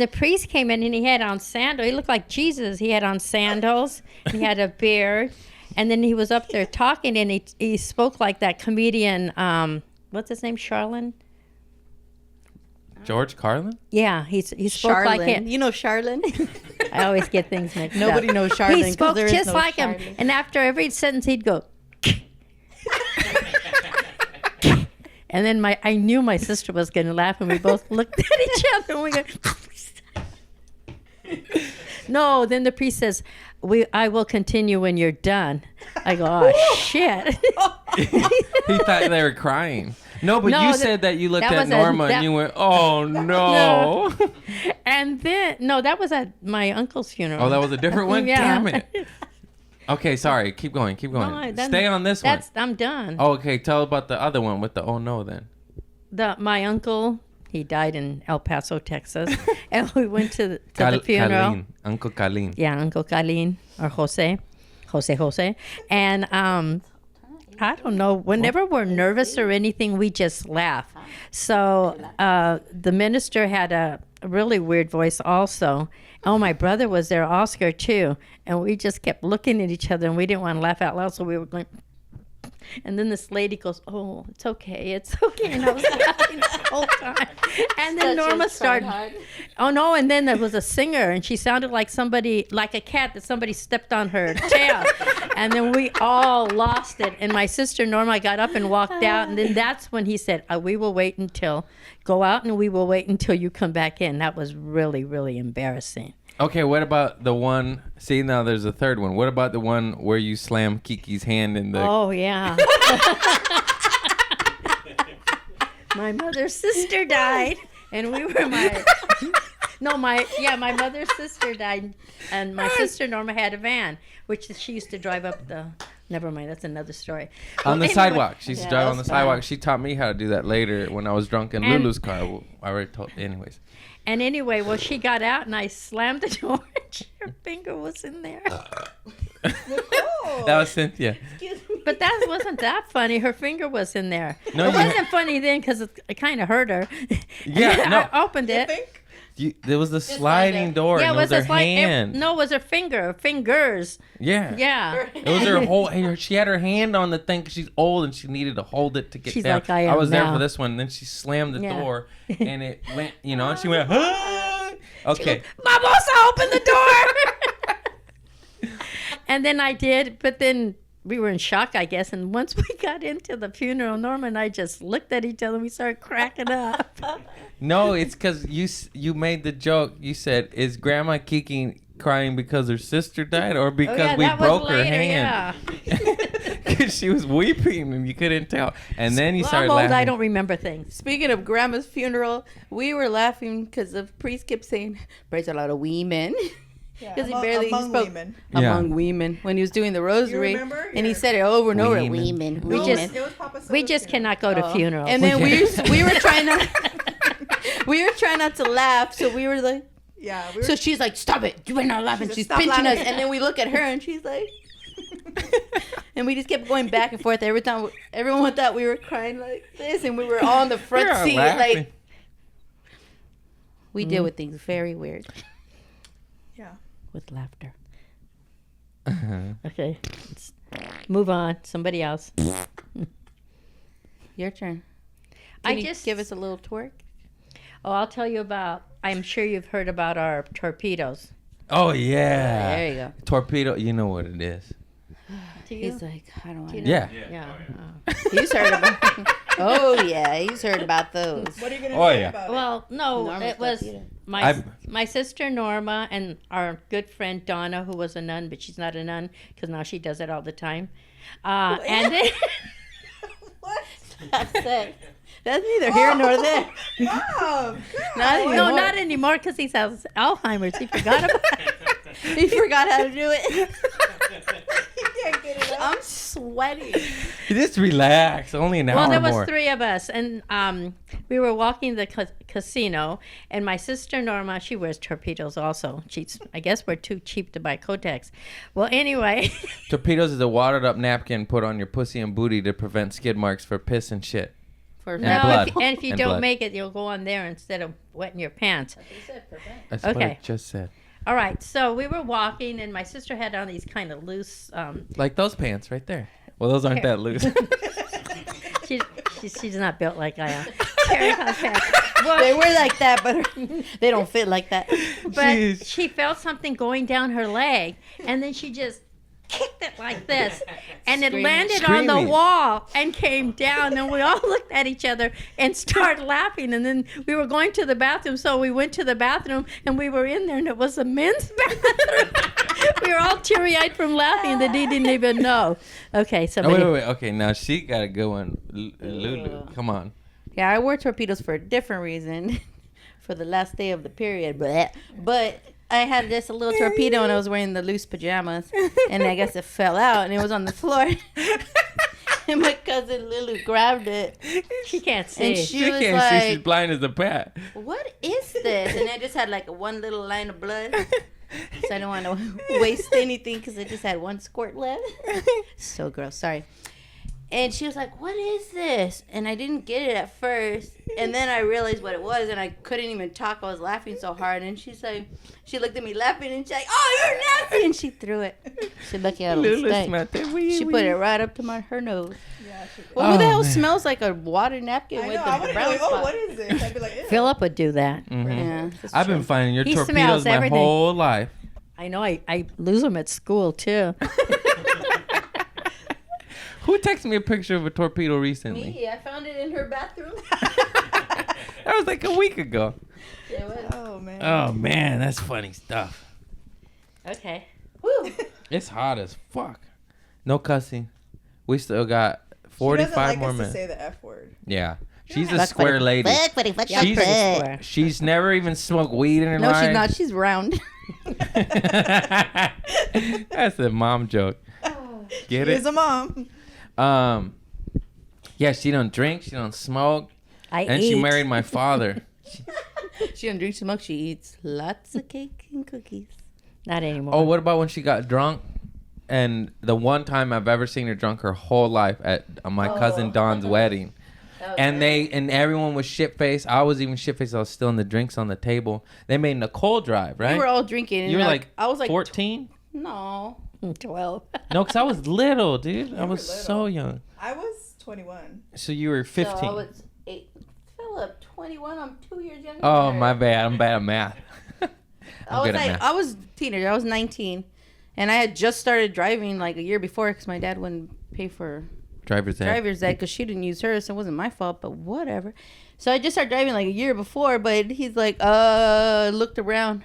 the priest came in and he had on sandals. He looked like Jesus. He had on sandals. He had a beard. And then he was up there talking and he spoke like that comedian. What's his name? Charlene? George Carlin? Yeah, he spoke like him. Charlene. You know Charlene? I always get things mixed Nobody up. knows Charlene. He 'cause spoke there is just no like him. Charlene. And after every sentence, he'd go. And then I knew my sister was going to laugh, and we both looked at each other, and we go. No, then the priest says, I will continue when you're done. I go, oh, shit. He thought they were crying. No, but No, you that- said that you looked that at was Norma that- and you went, oh, no. And then, no, that was at my uncle's funeral. Oh, that was a different one? Yeah. Damn it. Okay, sorry. Keep going. Keep going. No, then- Stay on this one. I'm done. Oh, okay. Tell about the other one with the oh no then. My uncle, he died in El Paso, Texas, and we went to the funeral. Colleen. Uncle Colleen. Yeah, Uncle Colleen or Jose, and I don't know. Whenever we're nervous or anything, we just laugh. So the minister had a really weird voice also. Oh, my brother was there, Oscar too, and we just kept looking at each other, and we didn't want to laugh out loud, so we were going. And then this lady goes, "Oh, it's okay, it's okay." And I was laughing the whole time. And then Norma started, "Oh no!" And then there was a singer, and she sounded like somebody, like a cat that somebody stepped on her tail. And then we all lost it. And my sister Norma got up and walked out. And then that's when he said, "We will wait until, go out, and we will wait until you come back in." That was really, really embarrassing. Okay, what about the one? See, now there's a third one. What about the one where you slam Kiki's hand in the? Oh yeah. My mother's sister died, and we were my mother's sister died, and my sister Norma had a van, which she used to drive up the. Never mind, that's another story. On the Well, anyway, sidewalk. She used to drive on the that's sidewalk. fine. She taught me how to do that later when I was drunk in And- Lulu's car. I already told. Anyways. And anyway, well, she got out, and I slammed the door, and her finger was in there. That was Cynthia. But that wasn't that funny. Her finger was in there. No, it you wasn't funny then because it kind of hurt her. Yeah, no. I opened it. There was the sliding door. Yeah, and it was her a slide. hand. No, it was her fingers. Yeah. Yeah. It was her whole. She had her hand on the thing because she's old and she needed to hold it to get She's down. like, I am was there now. for this one. Then she slammed the Yeah. door and it went. And she went. "Ah!" Okay. Mamosa, open the door. And then I did, but then we were in shock, I guess. And once we got into the funeral, Norma and I just looked at each other and we started cracking up. No, it's because you made the joke. You said, "Is Grandma Kiki crying because her sister died or because we that was broke her later, hand?" Yeah. Because she was weeping and you couldn't tell. And then you Well, started I'm old, laughing. I don't remember things. Speaking of Grandma's funeral, we were laughing because the priest kept saying, "Praise a lot of women." Because he barely spoke women. Yeah. among women when he was doing the rosary. remember? And he Yeah. said it over and over. Women. Women. We women. just- It was Papa We Soda's just funeral. cannot go to funerals. And then We we were trying to we were trying not to laugh, so we were like, Yeah, we were. so she's like, "Stop it! You better not laugh!" And She she's said, "Stop pinching us, laughing." and then we look at her, and she's like, and we just kept going back and forth every time. Everyone thought we were crying like this, and we were all in the front You're seat, laughing. like we deal with things very weird yeah. With laughter. Uh-huh. Okay. Let's move on. Somebody else. Your turn. I Can you just give us a little twerk. Oh, I'll tell you about. I'm sure you've heard about our torpedoes. Oh, yeah. There you go. Torpedo. You know what it is. Do you? He's like, I don't want to. Yeah. Yeah. He's heard about. Oh yeah, he's heard about those. What are you gonna Oh, say yeah. about it? Well, no, Norma's it was torpedo. my sister Norma and our good friend Donna, who was a nun, but she's not a nun because now she does it all the time. And then What? That's it. That's neither here nor there. Wow. Not no, anymore. not anymore because he has Alzheimer's. He forgot about it. He forgot how to do it. You can't get it up. I'm sweaty. Just relax. Only an Well, hour there was more. 3 of us, and we were walking the casino, and my sister Norma, she wears torpedoes also. I guess we're too cheap to buy Kotex. Well, anyway, Torpedoes is a watered up napkin put on your pussy and booty to prevent skid marks for piss and shit. For And no, blood. if you And don't blood. make it, you'll go on there instead of wetting your pants. That's what Okay. I just said. All right, so we were walking, and my sister had on these kind of loose. Like those pants right there. Well, those aren't that loose. She's not built like I am. Terracotta pants. Well, They were like that, but they don't fit like that. but Jeez. she felt something going down her leg, and then she just kicked it like this, and it Screaming. landed on the Screaming. wall and came down, and we all looked at each other and started laughing, and then we were going to the bathroom, so we went to the bathroom, and we were in there, and it was a men's bathroom. We were all teary-eyed from laughing that he didn't even know. Okay, Oh, somebody. wait. Okay, now she got a good one. Lulu, come on. Yeah, I wore torpedoes for a different reason. For the last day of the period, but I had just a little torpedo and I was wearing the loose pajamas, and I guess it fell out and it was on the floor. And my cousin Lulu grabbed it, She can't see. and She she was can't see. She's like, blind as a bat. "What is this?" And I just had like one little line of blood, so I don't want to waste anything because I just had one squirt left. So gross. Sorry. And she was like, "What is this?" And I didn't get it at first. And then I realized what it was, and I couldn't even talk. I was laughing so hard. And she's like, she looked at me laughing, and she's like, "Oh, you're nasty!" And she threw it. She lucky I don't stink. She put it right up to her nose. Yeah, she did. Well, who the hell man. smells like a water napkin I with know. I the would be brown like, spot? oh, what is this? I'd be like, ew. Philip would do that. Yeah, that's I've been true. finding your He torpedoes smells my everything. whole life. I know. I lose them at school too. Who texted me a picture of a torpedo recently? Me, I found it in her bathroom. That was like a week ago. It was. Oh, man. Oh man, that's funny stuff. Okay. Woo. It's hot as fuck. No cussing. We still got She 45 doesn't like more us to minutes. say the F word. Yeah. She's a Fuck, square buddy. lady. Fuck, buddy, fuck, She's, fuck, fuck. square. she's never even smoked weed in her No, life. she's not. She's round. That's a mom joke. Get She it? is a mom. Yeah, she don't drink, she don't smoke, I and eat. she married my father. She don't drink smoke. She eats lots of cake and cookies. Not anymore. Oh, what about when she got drunk? And the one time I've ever seen her drunk her whole life at my cousin Don's wedding. And everyone was shit faced. I was even shit faced. I was still in the drinks on the table. They made Nicole drive, right? We were all drinking. And You were like I was like 14? No. 12. No, because I was little, dude. I were was so young. I was 21. So you were 15. So I was 8. Philip, 21. I'm 2 years younger. Oh, than her. my bad. I'm bad at math. I was good at like, math. I was a teenager. I was 19, and I had just started driving like a year before because my dad wouldn't pay for Driver's ed. driver's ed because she didn't use hers, so it wasn't my fault. But whatever. So I just started driving like a year before, but he's like, looked around.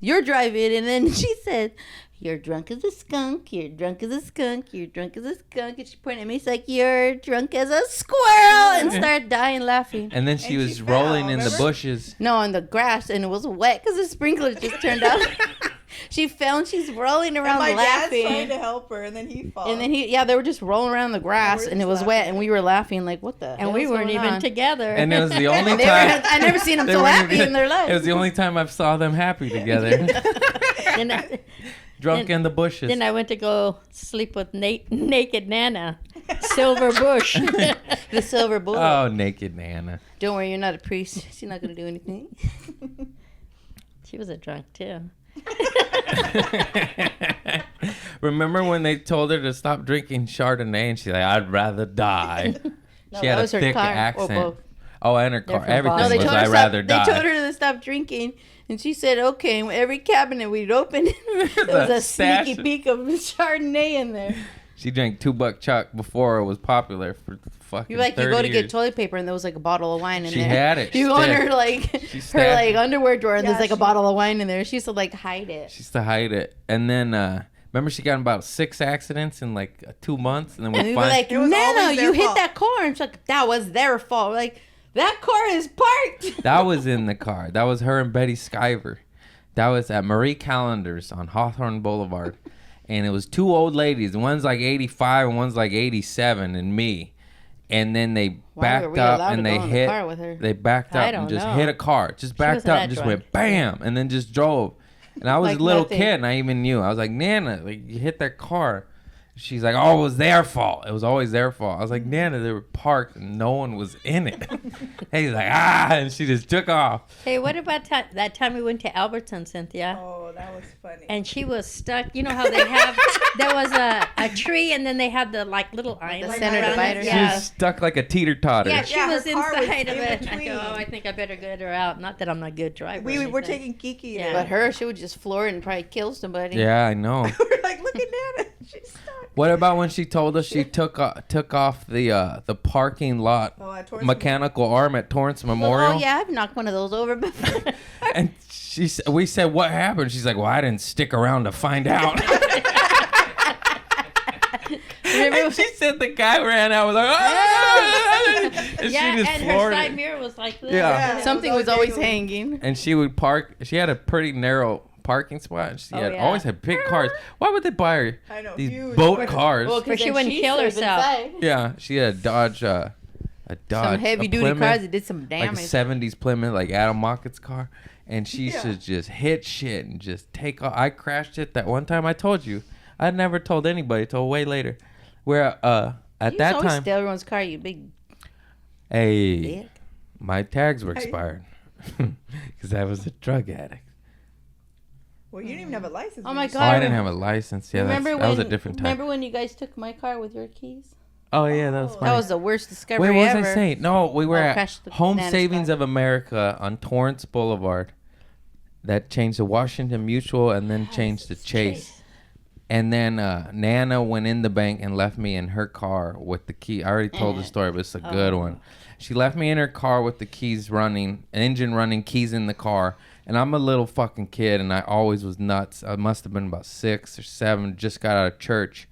You're driving, and then she said, "You're drunk as a skunk. You're drunk as a skunk. You're drunk as a skunk." And she pointed at me. She's like, "You're drunk as a squirrel," and started dying laughing. And then she And was she rolling fell, in the remember? bushes. No, on the grass, and it was wet because the sprinklers just turned out. She fell and she's rolling And around my dad's trying laughing. to help her, and then he falls. And then they were just rolling around the grass, we're and it just was wet, laughing. and we were laughing like, "What the?" And hell we is weren't going even on? together. And it was the only And they time. I never seen them they so weren't happy even- in their life. It was the only time I saw them happy together. then, I, Drunk in the bushes. then I went to go sleep with naked Nana, Silver Bush. The silver bullet. Oh, naked Nana. Don't worry, you're not a priest. She's not gonna do anything. She was a drunk too. Remember when they told her to stop drinking Chardonnay and she's like, "I'd rather die." No, She that had a was her thick car. Or accent. both. Oh, and her car. from Everything Boston. No, was, they told her "I'd rather They die." told her to stop drinking, and she said, "Okay." And every cabinet we'd open, there was a Stash. sneaky peek of Chardonnay in there. She drank $2 Chuck before it was popular for fucking You like 30 you go to years. get toilet paper, and there was like a bottle of wine in She there. had it. You go in Still. her like She her stabbed like it. underwear drawer, and Yeah, there's like a she- bottle of wine in there. She used to like hide it. She used to hide it. And then, remember she got in about 6 accidents in like 2 months? And then And we we were finally... like, It was "Nana, always you their hit fault." that car," and she's like, "That was their fault." We're like, that car is parked. That was in the car. That was her and Betty Skyver. That was at Marie Callender's on Hawthorne Boulevard. And it was 2 old ladies. One's like 85 and one's like 87 and me. And then they Why were backed we up allowed to and go they in the hit. car with her? They backed I up don't and just know. hit a car. Just backed wasn't up that and just drunk. went bam and then just drove. And I was Like a little nothing. kid and I even knew. I was like, "Nana, like you hit that car." She's like, "Oh, it was their fault. It was always their fault." I was like, "Nana, they were parked and no one was in it." And he's like, and she just took off. Hey, what about that time we went to Alberton, Cynthia? Oh, that was funny. And she was stuck. You know how they have, there was a tree and then they had the like little island. center around it? divider. She Yeah. was stuck like a teeter-totter. Yeah, she Yeah, her was car was inside of in it. I between. go, I think I better get her out. Not that I'm not a good driver. or we were anything. taking Kiki. Yeah. But her, she would just floor it and probably kill somebody. Yeah, I know. We're like, look at Nana. She's stuck. What about when she told us she took off the parking lot Oh, at Torrance mechanical arm at Torrance Memorial? Oh yeah, I've knocked one of those over before. And we said, "What happened?" She's like, "Well, I didn't stick around to find out." And she said the guy ran out was like, and Yeah, she just and her floored side it. mirror was like this. Yeah. Something was always hanging. And she would park. She had a pretty narrow parking spot. And she Oh, had yeah. always had big cars. Why would they buy her I know, these huge. boat cars? Well, But 'cause she then wouldn't kill served herself. inside. Yeah, she had a Dodge, Some heavy a duty Plymouth, cars that did some like damage. 70s Plymouth, like Adam Mockett's car, and she used to just hit shit and just take off. I crashed it that one time. I told you, I never told anybody till way later, where I At You that always time, steal everyone's car, you big hey, dick. my tags were expired because I was a drug addict. Well, you didn't even have a license. Oh when my you God. Oh, I didn't have a license. Yeah, remember that when was a different time. Remember when you guys took my car with your keys? Oh yeah, that was funny. That was the worst discovery Wait, what was ever. I saying? No, we were Oh, at crashed the Home Nana's Savings car. of America on Torrance Boulevard. That changed to Washington Mutual and then changed to Chase. And then Nana went in the bank and left me in her car with the key. I already told the story, but it's a good one. She left me in her car with the keys running, engine running, keys in the car. And I'm a little fucking kid, and I always was nuts. I must have been about 6 or 7, just got out of church.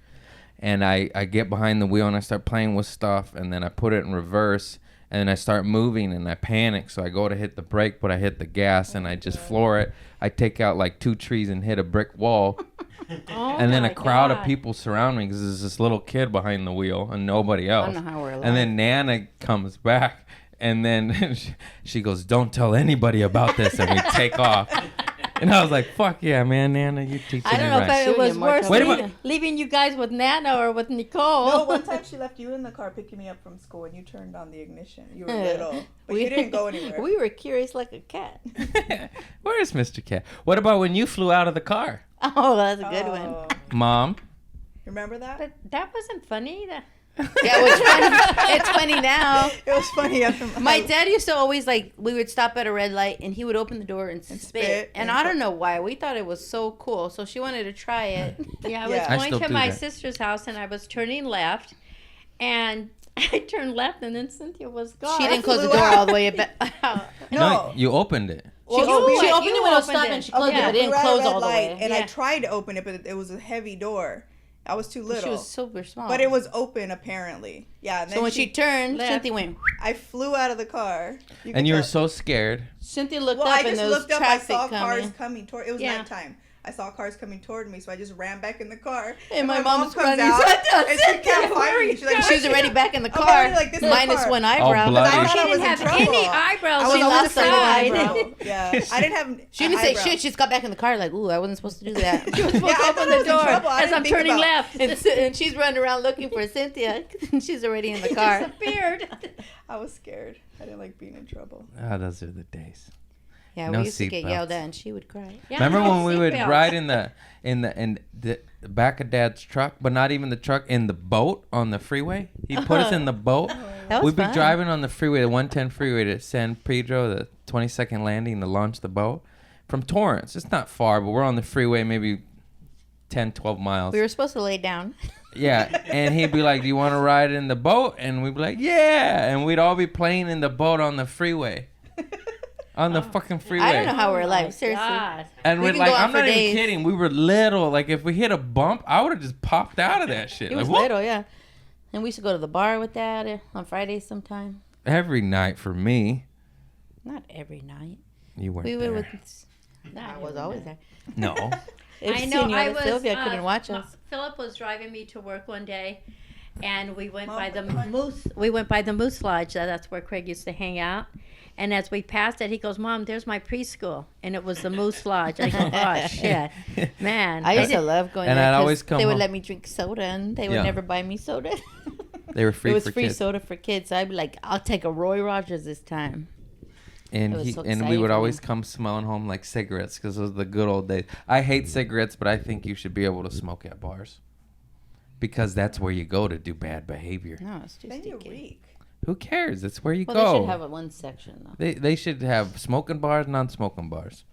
And I get behind the wheel, and I start playing with stuff, and then I put it in reverse, and then I start moving, and I panic. So I go to hit the brake, but I hit the gas, and I just floor it. I take out like 2 trees and hit a brick wall. Oh And then my a crowd of God. people surround me because there's this little kid behind the wheel and nobody else. I don't know how we're alive. And then Nana comes back and then she goes, "Don't tell anybody about this," and we take off. And I was like, "Fuck yeah, man, Nana, you teaching I don't me know right." if it Shooting was you more worse trouble. Wait a leaving, minute. leaving you guys with Nana or with Nicole. No, one time she left you in the car picking me up from school and you turned on the ignition. You were little. But you didn't go anywhere. We were curious like a cat. Where's Mr. Cat? What about when you flew out of the car, Oh, that's a good one. Oh. Mom? Remember that? But that wasn't funny. Yeah, it was funny. It's funny now. It was funny after My dad used to always we would stop at a red light and he would open the door and spit. spit And and I don't know why. We thought it was so cool. So she wanted to try it. Yeah, I was Yeah. I going still to do my that. sister's house and I was turning left, and I turned left and then Cynthia was gone. She didn't close the flew door out. all the way back. No. You opened it. She, Well, she you opened it when I was opened stopping. it. She closed Okay. it, but it We didn't were at a close red all the light, way. and Yeah. I tried to open it, but it was a heavy door. I was too little. She was super small. But it was open apparently. Yeah. And So then when she turned, left. Cynthia went. I flew out of the car. And you were tell. so scared. Cynthia looked Well, up I and just there was looked up. I traffic saw coming. cars coming toward. It was Yeah. nighttime. I saw cars coming toward me, so I just ran back in the car. And my mom mom's comes running. out, Cynthia, and she can't find me. She's like, She was already back in the I'm car, already like this in the minus car. one eyebrow. bloody. I She thought I was didn't in have trouble. any eyebrows I was on She the lost her side. eyebrow. Yeah, I didn't have. She didn't say eyebrow. shit. She just got back in the car like, ooh, I wasn't supposed to do that. She was supposed Yeah, to I open thought I the was in door trouble. I as didn't I'm think turning about- left. and she's running around looking for Cynthia. And she's already in the car. Disappeared. I was scared. I didn't like being in trouble. Ah, those are the days. Yeah, No we used to get seatbelts. yelled at, and she would cry. Yeah, Remember no when we would seatbelts. ride in the back of Dad's truck, but not even the truck, in the boat on the freeway? He'd put us in the boat. That was We'd be fun. driving on the freeway, the 110 freeway to San Pedro, the 22nd landing to launch the boat from Torrance. It's not far, but we're on the freeway maybe 10, 12 miles. We were supposed to lay down. Yeah, and he'd be like, "Do you want to ride in the boat?" And we'd be like, "Yeah," and we'd all be playing in the boat on the freeway. On the fucking freeway. I don't know how we're Oh alive. my Seriously. God. And We we're can like, go on I'm for not days. even kidding. We were little. Like, if we hit a bump, I would have just popped out of that shit. It Like, was whoop. little, yeah. And we used to go to the bar with Dad on Fridays sometime. Every night for me. Not every night. You weren't We there. would with. I was always there. No. If I know. I Senora was. Sylvia couldn't watch us. Philip was driving me to work one day, and we went Mom, by the what? Moose. We went by the Moose Lodge. That's where Craig used to hang out. And as we passed it, he goes, "Mom, there's my preschool," and it was the Moose Lodge. I go, "Oh shit, man!" I used to love going And there. I'd 'cause always come They would home. let me drink soda, and they would Yeah. never buy me soda. They were free It was for free kids. soda for kids. So I'd be like, I'll take a Roy Rogers this time. And It was he so and we exciting would for always me. come smelling home like cigarettes because those are the good old days. I hate cigarettes, but I think you should be able to smoke at bars because that's where you go to do bad behavior. No, it's too Then you stinky. reek. Who cares? That's where you Well, go. they should have a one section though. They should have smoking bars, non-smoking bars.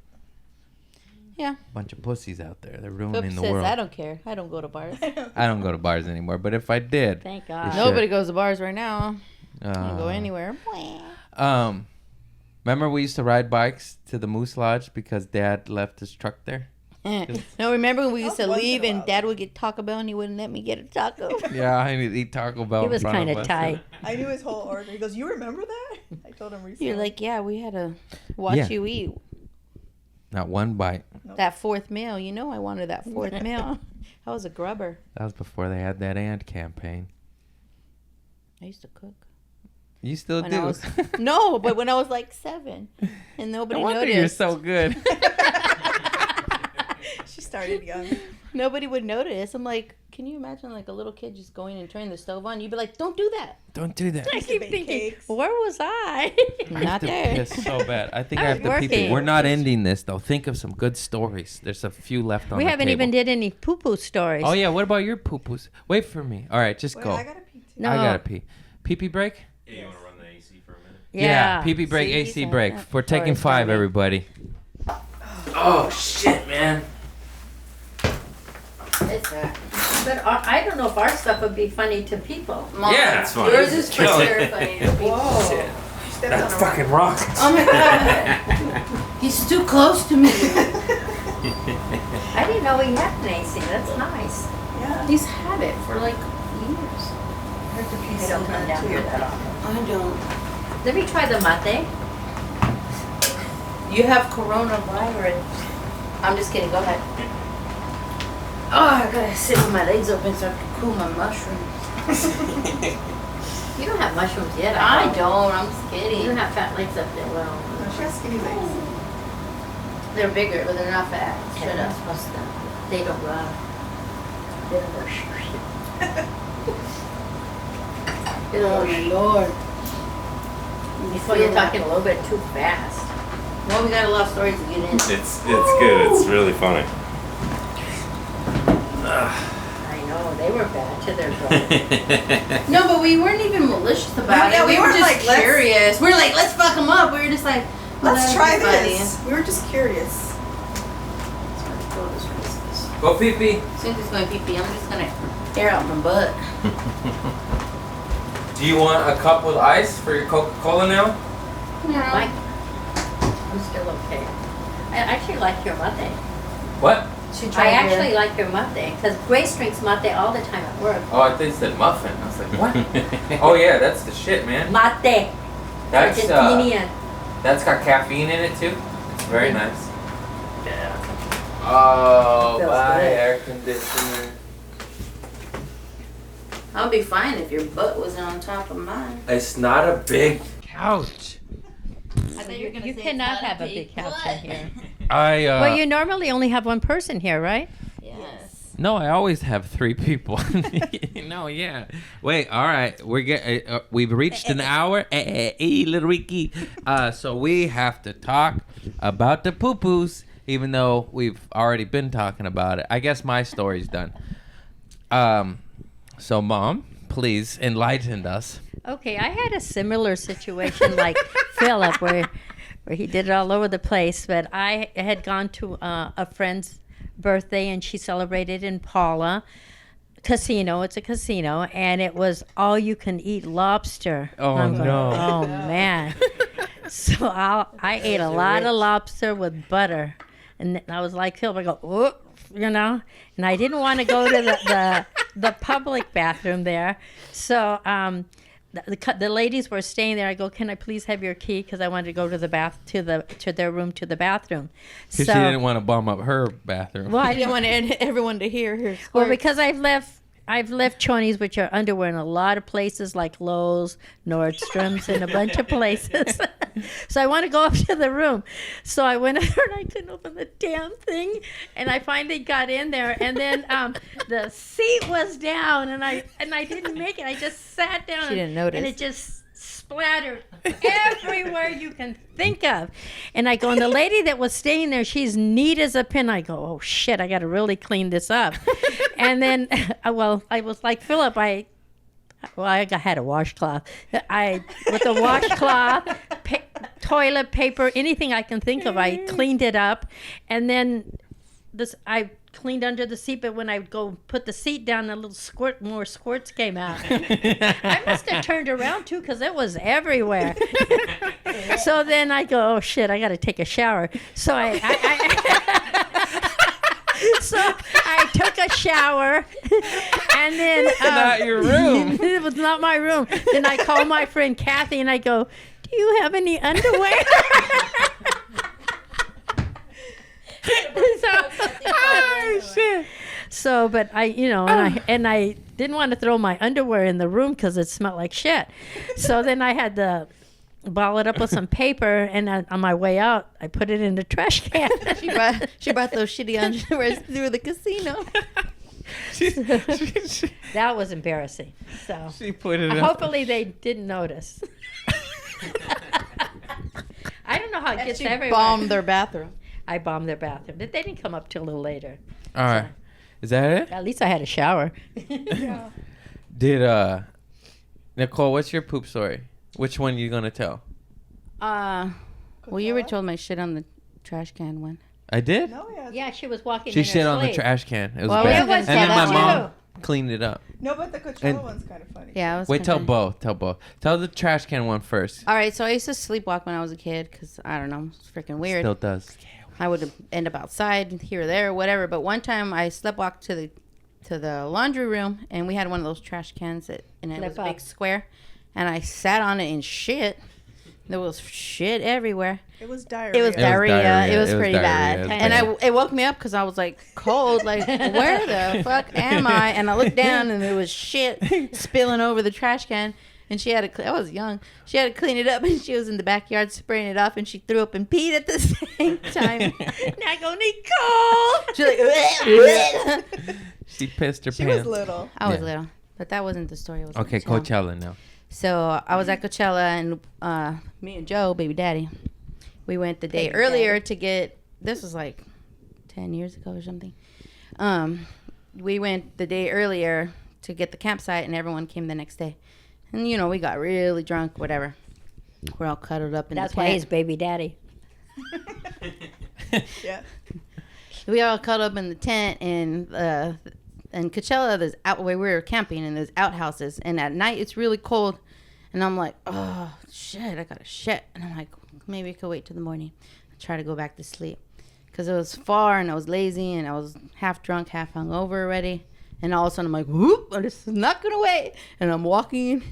Yeah. Bunch of pussies out there. They're Philip ruining the says, world. I don't care. I don't go to bars. I don't go to bars anymore, but if I did, Thank You God. should. Nobody goes to bars right now. I don't go uh, anywhere. remember we used to ride bikes to the Moose Lodge because Dad left his truck there. No, remember when we used to Once in a leave and while. Dad would get Taco Bell and he wouldn't let me get a taco? Yeah, I need to eat Taco Bell. He in was front kind of us. tight. I knew his whole order. He goes, "You remember that?" I told him recently. You're like, yeah, we had to watch Yeah. you eat Not one bite. that fourth meal. You know I wanted that fourth meal. I was a grubber. That was before they had that "and" campaign. I used to cook. You still When do. I was, no, but when I was like 7 and nobody No wonder noticed. you're so good. She started young. Nobody would notice. I'm like, can you imagine like a little kid just going and turning the stove on? You'd be like, don't do that. Don't do that. I keep bake thinking, cakes. where was I? Not there. It's so bad. I think I I have was to pee. working. We're not ending this though. Think of some good stories. There's a few left on We the haven't table. even did any poo-poo stories. Oh yeah. What about your poo-poos? Wait for me. All right, just Wait, go. I gotta pee too. No. I gotta pee. Pee break. Yeah, you want to run the AC for a minute? Yeah. Pee break. See, AC he said break. that. We're taking Sorry, 5, sorry. everybody. Oh shit, man. But I don't know if our stuff would be funny to people. Mom, Yeah, it's funny. Yours is for Kill it. sure funny. Whoa. She stepped That on a rock. fucking rocks. Oh my god. He's too close to me. I didn't know he had an AC. That's nice. Yeah. He's had it for like years. I don't come down here that often. I don't. Let me try the mate. You have coronavirus. I'm just kidding. Go ahead. Oh, I gotta sit with my legs open so I can cool my mushrooms. You don't have mushrooms yet. I don't. I'm just You kidding. don't have fat legs up there. Well, No, she has skinny legs. They're bigger, but they're not fat. shut Shut up. up. What's that? They don't run. They don't go Oh my lord. Before you're talking a little bit too fast. Well, we got a lot of stories to get in. It's good. It's really funny. I know, they were bad to their brother. No, but we weren't even malicious about Yeah, it. we We were weren't just like, let's- curious. We were like, let's fuck them up. We were just like, Let's that'd try be funny. this. We were just curious. Go pee pee. Since it's going pee-pee, I'm just gonna air out my butt. Do you want a cup with ice for your Coca-Cola now? Like, I'm still okay. I actually like your mate. What? I actually like your mate because Grace drinks mate all the time at work. Oh, I think it said muffin. I was like, what? Oh yeah, that's the shit, man. Mate. That's Argentinian. that's got caffeine in it too. It's very Yeah. nice. Yeah. Oh, Feels buy good. air conditioner. I'll be fine if your butt wasn't on top of mine. It's not a big. Couch. I thought you were gonna You say cannot it's not have a big couch butt. in here. I Well, you normally only have one person here, right? Yes. No, I always have 3 people. No, yeah. Wait, all right. We've reached an hour. Hey, little Ricky. So we have to talk about the poo-poos, even though we've already been talking about it. I guess my story's done. So, Mom, please enlighten us. Okay, I had a similar situation like Philip, where he did it all over the place. But I had gone to a friend's birthday, and she celebrated in Paula casino. It's a casino, and it was all you can eat lobster. Oh, I'm going, no. Oh man! So I ate a lot of lobster with butter, and then I was like Philip. I go, whoop, you know, and I didn't want to go to the public bathroom there, so the ladies were staying there. I go, can I please have your key? Because I wanted to go to the to their room to the bathroom. Because she didn't want to bum up her bathroom. Well, I I didn't want everyone to hear her. well, squirt. because I've left chonies, which are underwear, in a lot of places like Lowe's, Nordstrom's, and a bunch of places. So I want to go up to the room. So I went over and I couldn't open the damn thing. And I finally got in there. And then the seat was down, and I didn't make it. I just sat down. She didn't notice. And it just splattered everywhere you can think of. And I go, and the lady that was staying there, she's neat as a pin. I go, oh shit, I got to really clean this up. And then, well, I was like Philip. I had a washcloth. With a washcloth, toilet paper, anything I can think of, I cleaned it up. And then I cleaned under the seat, but when I would go put the seat down, more squirts came out. I must have turned around too, because it was everywhere. So then I go, oh shit, I got to take a shower. So so I took a shower, and then Not your room. It was not my room. Then I called my friend Kathy, and I go, do you have any underwear? So, but I, and I didn't want to throw my underwear in the room because it smelled like shit. So then I had the ball it up with some paper, and on my way out, I put it in the trash can. She brought those shitty underwears through the casino. That was embarrassing. So She put it up. hopefully they didn't notice. I don't know how it gets She everywhere. bombed their bathroom. I bombed their bathroom, but they didn't come up till a little later. All right. Is that it? At least I had a shower. Yeah. Did Nicole, what's your poop story? Which one you gonna tell? Well, you already Coachella? told my shit on the trash can one. I did. No, yeah. Yeah, she was walking. She in her shit on the sleep. trash can. It was Well, bad. it was And then my bad, mom cleaned it up. No, but the Coachella And- one's kind of funny. Yeah, I was. Wait, tell kinda- both. Tell both. Tell the trash can one first. All right, so I used to sleepwalk when I was a kid because I don't know, it's freaking weird. Still does. I would end up outside here or there, whatever. But one time I sleptwalked to the laundry room, and we had one of those trash cans and it Flip was a up. big square, and I sat on it and shit. There was shit everywhere. It was diarrhea. It was diarrhea. diarrhea. It was It was pretty diarrhea. bad. It was And bad. it woke me up because I was like cold. Like, where the fuck am I? And I looked down and there was shit spilling over the trash can. And she had to, I was young. She had to clean it up, and she was in the backyard spraying it off, and she threw up and peed at the same time. And I go, Nicole! She's like, She pissed her She pants. was little. I was Yeah. little, but that wasn't the story. It was Okay, Coachella. Coachella now. So I was at Coachella, and me and Joe, baby daddy, we went the day Baby earlier daddy. to get. This was like 10 years ago or something. We went the day earlier to get the campsite, and everyone came the next day. And you know, we got really drunk, whatever. We're all cuddled up in That's the why tent. he's baby daddy. Yeah. We all cuddled up in the tent, and Coachella, there's out where we were camping, and there's outhouses, and at night it's really cold, and I'm like, oh shit, I gotta shit, and I'm like, maybe I could wait till the morning. I try to go back to sleep because it was far, and I was lazy, and I was half drunk, half hungover already, and all of a sudden I'm like, whoop, I'm just not gonna wait, and I'm walking.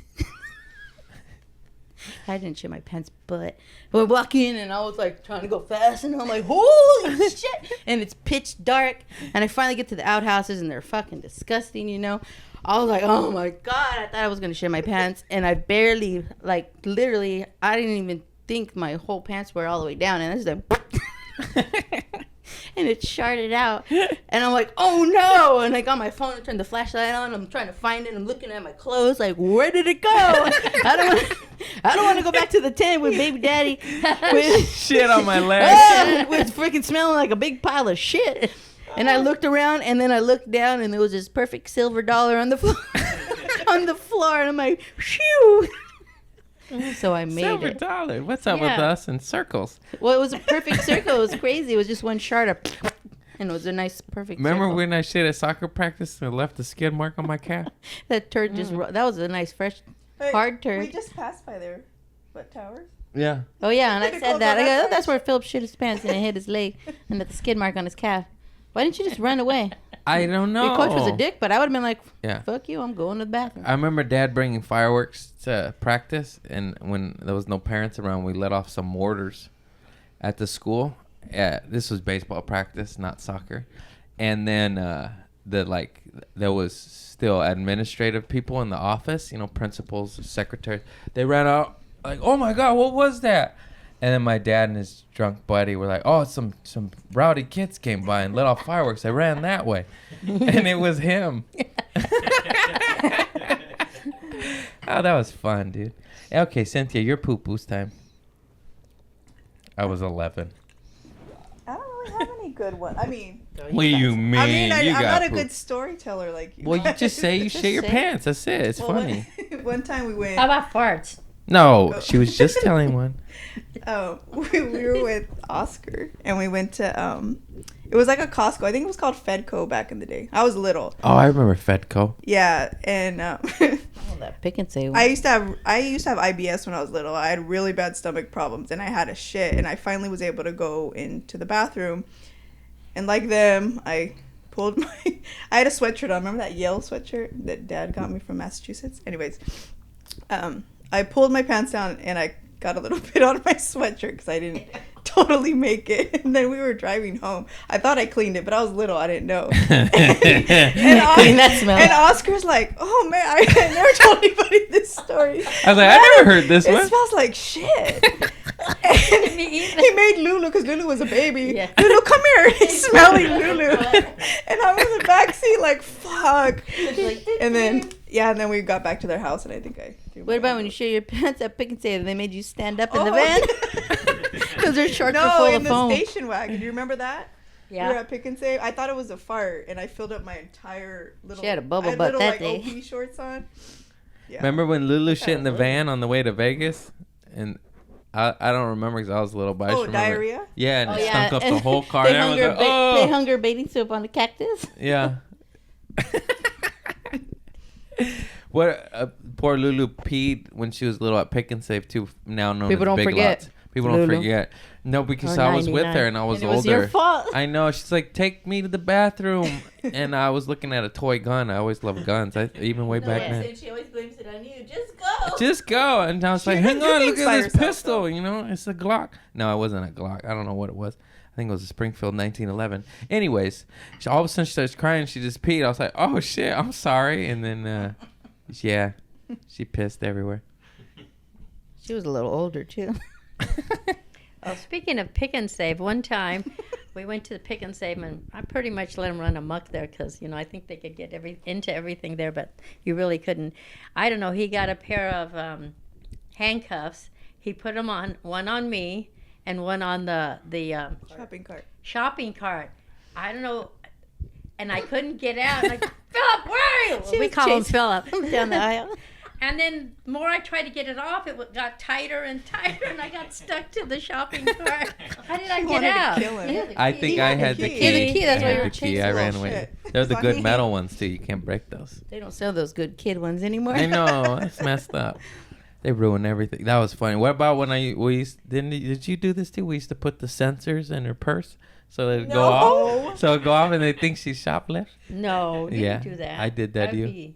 I didn't shit my pants, but we're walking, and I was like trying to go fast, and I'm like, holy shit! And it's pitch dark, and I finally get to the outhouses, and they're fucking disgusting, you know. I was like, oh my god, I thought I was gonna shit my pants, and I barely, like, literally, I didn't even think my whole pants were all the way down, and I just like, and it sharted out, and I'm like, oh no! And I got my phone and turned the flashlight on. I'm trying to find it. I'm looking at my clothes, like, where did it go? I don't want to go back to the tent with baby daddy with Shit on my leg. with freaking smelling like a big pile of shit. And I looked around, and then I looked down, and there was this perfect silver dollar on the floor, on the floor, and I'm like, phew. So I made Silver it. dollar. What's up with Yeah. us in circles? Well, it was a perfect circle. It was crazy. It was just one shard of, and it was a nice, perfect Remember circle. when I shit at soccer practice and left a skid mark on my calf? That turd just, that was a nice, fresh, Wait, hard turd. We just passed by there. What towers? Yeah. Oh, yeah, and I Nicole, said go that. I that go, way. that's where Philip shit his pants, and it hit his leg, and the skid mark on his calf. Why didn't you just run away? I don't know. Your coach was a dick, but I would have been like, Yeah. fuck you, I'm going to the bathroom. I remember Dad bringing fireworks to practice, and when there was no parents around, we let off some mortars at the school. Yeah, this was baseball practice, not soccer. And then there was still administrative people in the office, you know, principals, secretaries. They ran out like, "Oh my God, what was that?" And then my dad and his drunk buddy were like, "Oh, some rowdy kids came by and let off fireworks. They ran that way," and it was him. Oh, that was fun, dude. Okay, Cynthia, your poo-poo's time. I was 11. I don't really have any good one. I mean, What do you mean? I mean, you I'm got not a poop. good storyteller like you. Well, you just say you shit your say it. pants. That's it. It's Well, funny. One time we went. How about farts? No, she was just telling one. Oh, we were with Oscar, and we went to it was like a Costco. I think it was called Fedco back in the day. I was little. Oh, I remember Fedco. Yeah, and Oh, that pick and say one. I used to have IBS when I was little. I had really bad stomach problems, and I had a shit. And I finally was able to go into the bathroom, and like them, I pulled my. I had a sweatshirt on. Remember that yellow sweatshirt that Dad got me from Massachusetts? Anyways, I pulled my pants down, and I got a little bit on my sweatshirt because I didn't totally make it. And then we were driving home. I thought I cleaned it, but I was little. I didn't know. and Clean that smell. And Oscar's like, oh man, I never told anybody this story. I was like, I never heard this It one. smells like shit. And Me either. he made Lulu, because Lulu was a baby. Yeah. Lulu, come here. He's smelling Lulu. And I'm in the backseat like, fuck. And then, and then we got back to their house, and I think I threw What my about hand when you up. share your pants at Pick and Save and they made you stand up in the Oh. van? Because their shorts were No, full in of the foam. station wagon. Do you remember that? We were Yeah. at Pick and Save. I thought it was a fart, and I filled up my entire little. She had a bubble I had butt little, that like, day. OP shorts on. Yeah. Remember when Lulu shit in the van on the way to Vegas? And I don't remember because I was little, but I Oh, just remember. diarrhea? Yeah, and Oh, it yeah, stunk up the and whole car. They And hung, everyone her was like, they oh. hung her bathing soap on the cactus. Yeah. What poor Lulu peed when she was little at Pick and Save too. Now known People as don't Big forget. Lots. People don't Lulu. forget. No, because Or I was with 99. her and I was And it was older. your fault. I know. She's like, take me to the bathroom, and I was looking at a toy gun. I always loved guns. Even way back then. She always blames it on you. Just go. Just go. And I was She like, didn't hang do on, things look by at this herself, pistol. though. You know, it's a Glock. No, it wasn't a Glock. I don't know what it was. I think it was a Springfield 1911. Anyways, all of a sudden she starts crying. She just peed. I was like, oh shit, I'm sorry. And then, yeah, she pissed everywhere. She was a little older too. Oh, speaking of Pick and Save, one time we went to the Pick and Save, and I pretty much let them run amok there because, you know, I think they could get into everything there, but you really couldn't. I don't know. He got a pair of handcuffs. He put them on, one on me and one on the Shopping cart. shopping cart. I don't know. And I couldn't get out. Like, Philip, where are you? She We was call him chasing Philip. down the aisle. And then the more I tried to get it off, got tighter and tighter, and I got stuck to the shopping cart. How did I She get wanted to out? kill him. I think I had the key. key. Yeah, the key, that's I why had you were the key. I chasing. ran Oh, away. shit. They're the good Funny. metal ones too. You can't break those. They don't sell those good kid ones anymore. I know. That's messed up. They ruin everything. That was funny. What about when did you do this too? We used to put the sensors in her purse so they'd go off. So it'd go off and they think she shoplift. No, you Yeah, didn't do that. I did that to That'd you. be-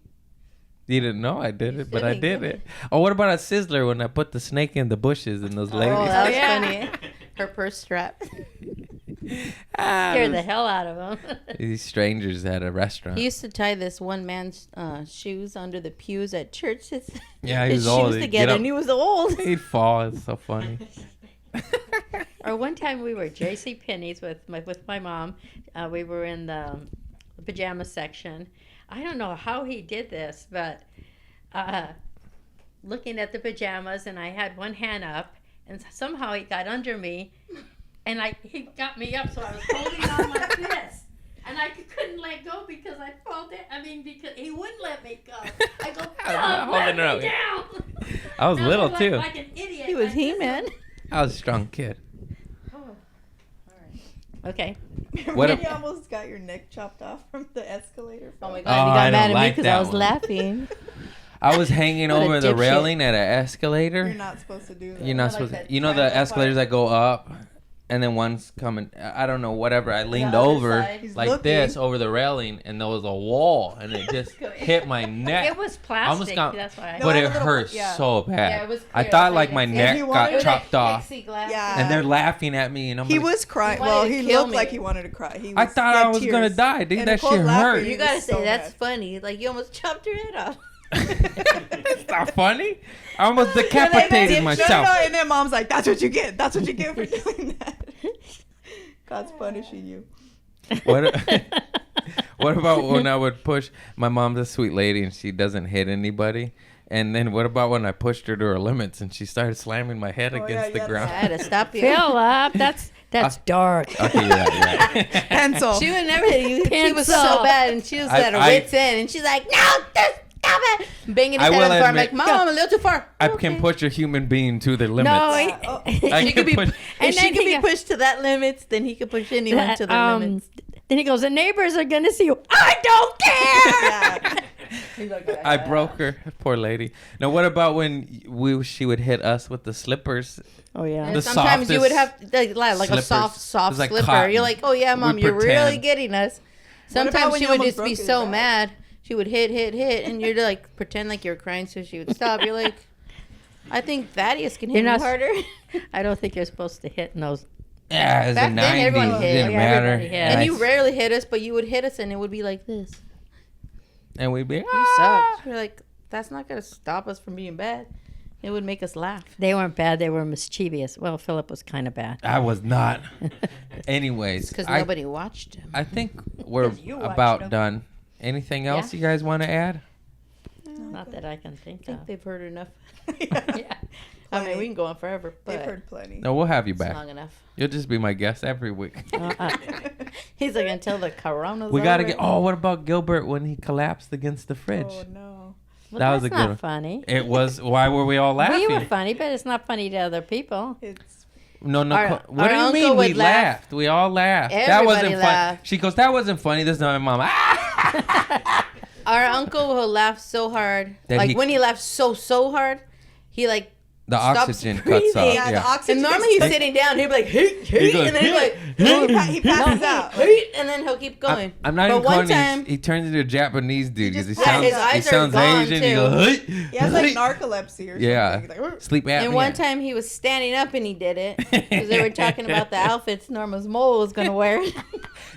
You didn't know I did it, but I silly did girl. it. Oh, what about a sizzler when I put the snake in the bushes and those ladies? Oh, that was Yeah. funny. Her purse strap. Scared the hell out of them. These strangers at a restaurant. He used to tie this one man's shoes under the pews at church. Yeah, he his was old. shoes He'd get together, up- and he was old. He'd fall. It's so funny. Or one time we were at J.C. Penney's with my mom. We were in the pajama section. I don't know how he did this, but looking at the pajamas, and I had one hand up, and somehow he got under me, and he got me up, so I was holding on like this. And I couldn't let go because I felt it. I mean, because he wouldn't let me go. I go, I was "Philip, holding her let up. me down." I was And little like, too. Like an idiot. He was like this. He-Man. I was a strong kid. Okay. Remember What when a- you almost got your neck chopped off from the escalator? Oh my Oh, god, he I got don't mad at me like because that I was one. laughing. I was hanging What a over the dipshit. railing at an escalator. You're not supposed to do that. You're not Like supposed that to. You know the triangle escalators part? that go up, and then one's coming. I don't know, whatever. I leaned other over side. He's like looking. this over the railing, and there was a wall, and it just hit my neck. It was I almost plastic. got- That's why. No, but the it little- hurt yeah. so bad. Yeah, it was I clear. thought I like was my like, neck he got wanted- chopped off, Yeah. and they're laughing at me, and I'm He like, was crying. He wanted Well, to he kill looked me. like he wanted to cry. He I was, thought he had I was gonna tears. die, dude. And That Nicole's shit laughing. hurt. He You was gotta say so that's mad. funny. Like you almost chopped your head off. It's not funny. I almost You're like, decapitated "No, myself. no," and then mom's like, "That's what you get. That's what you get for doing that." God's punishing you. What? What about when I would push? My mom's a sweet lady and she doesn't hit anybody. And then what about when I pushed her to her limits and she started slamming my head Oh, against yeah, the yeah, I ground? had to stop you. Philip, that's dark. Okay, you're right. Pencil. She would never hit you. She was so Pencil. bad, and she was at her I- wit's end, and she's like, "No, just stop it!" Banging I his head will on the floor. I'm admit- like, "Mom, I'm a little too far." I Okay. can push a human being to their limits. No, I She can could be, push. if And she then could he be got- pushed to that limits, then he could push anyone to their limits. Then he goes, the neighbors are gonna see you. I don't care. Yeah. I broke her, poor lady. Now, what about when she would hit us with the slippers? Oh yeah. And The sometimes you would have softest like a slippers. soft It was like slipper. cotton. You're like, "Oh yeah, Mom, We you're really pretend. getting us." about Sometimes when she you would almost just be broke his so back? mad. She would hit, and you're like pretend like you're crying, so she would stop. You're like, "I think Thaddeus can hit You're you not- harder." I don't think you're supposed to hit in those Yeah, it's the Back then, everyone 90s. It hit. didn't Yeah, matter. everybody hit. And I- you rarely hit us, but you would hit us, and it would be like this. and we'd be, You suck. You're like, that's not gonna stop us from being bad. It would make us laugh. They weren't bad. They were mischievous. Well, Philip was kind of bad. I was not. Anyways, Because I, nobody watched him. I think we're 'Cause you watched about them. done. Anything else Yeah. you guys want to add? Not that I can think I think of. they've heard enough. Yeah. I mean, we can go on forever, They've but heard plenty. No, we'll have you it's back. long enough. You'll just be my guest every week. He's like, until the corona's We gotta over. get. Oh, what about Gilbert when he collapsed against the fridge? Oh no. Well, That was that's a good not one. funny. It was. Why were we all laughing? We were funny, but it's not funny to other people. It's No, no. Our- what our do you uncle mean we would laugh. laughed? We all laughed. That Everybody wasn't funny. laughed. She goes, "That wasn't funny." This is not my mom. Ah! Our uncle will laugh so hard. That Like he- when he laughs so hard, he like The stops oxygen cuts breathing. off. yeah, the Yeah. oxygen. And normally he's sitting down, he'd be like, hey, He goes, and then he'd be like, he passes out. and then he'll keep going. I'm not but even one calling time, he turns into a Japanese dude because he just- sounds his eyes he are sounds gone, Asian. too. He goes, "Hey, He has like hey." narcolepsy or Yeah. something. He's like, Sleep apnea. and one time he was standing up and he did it because they were talking about the outfits Norma's mole was gonna wear.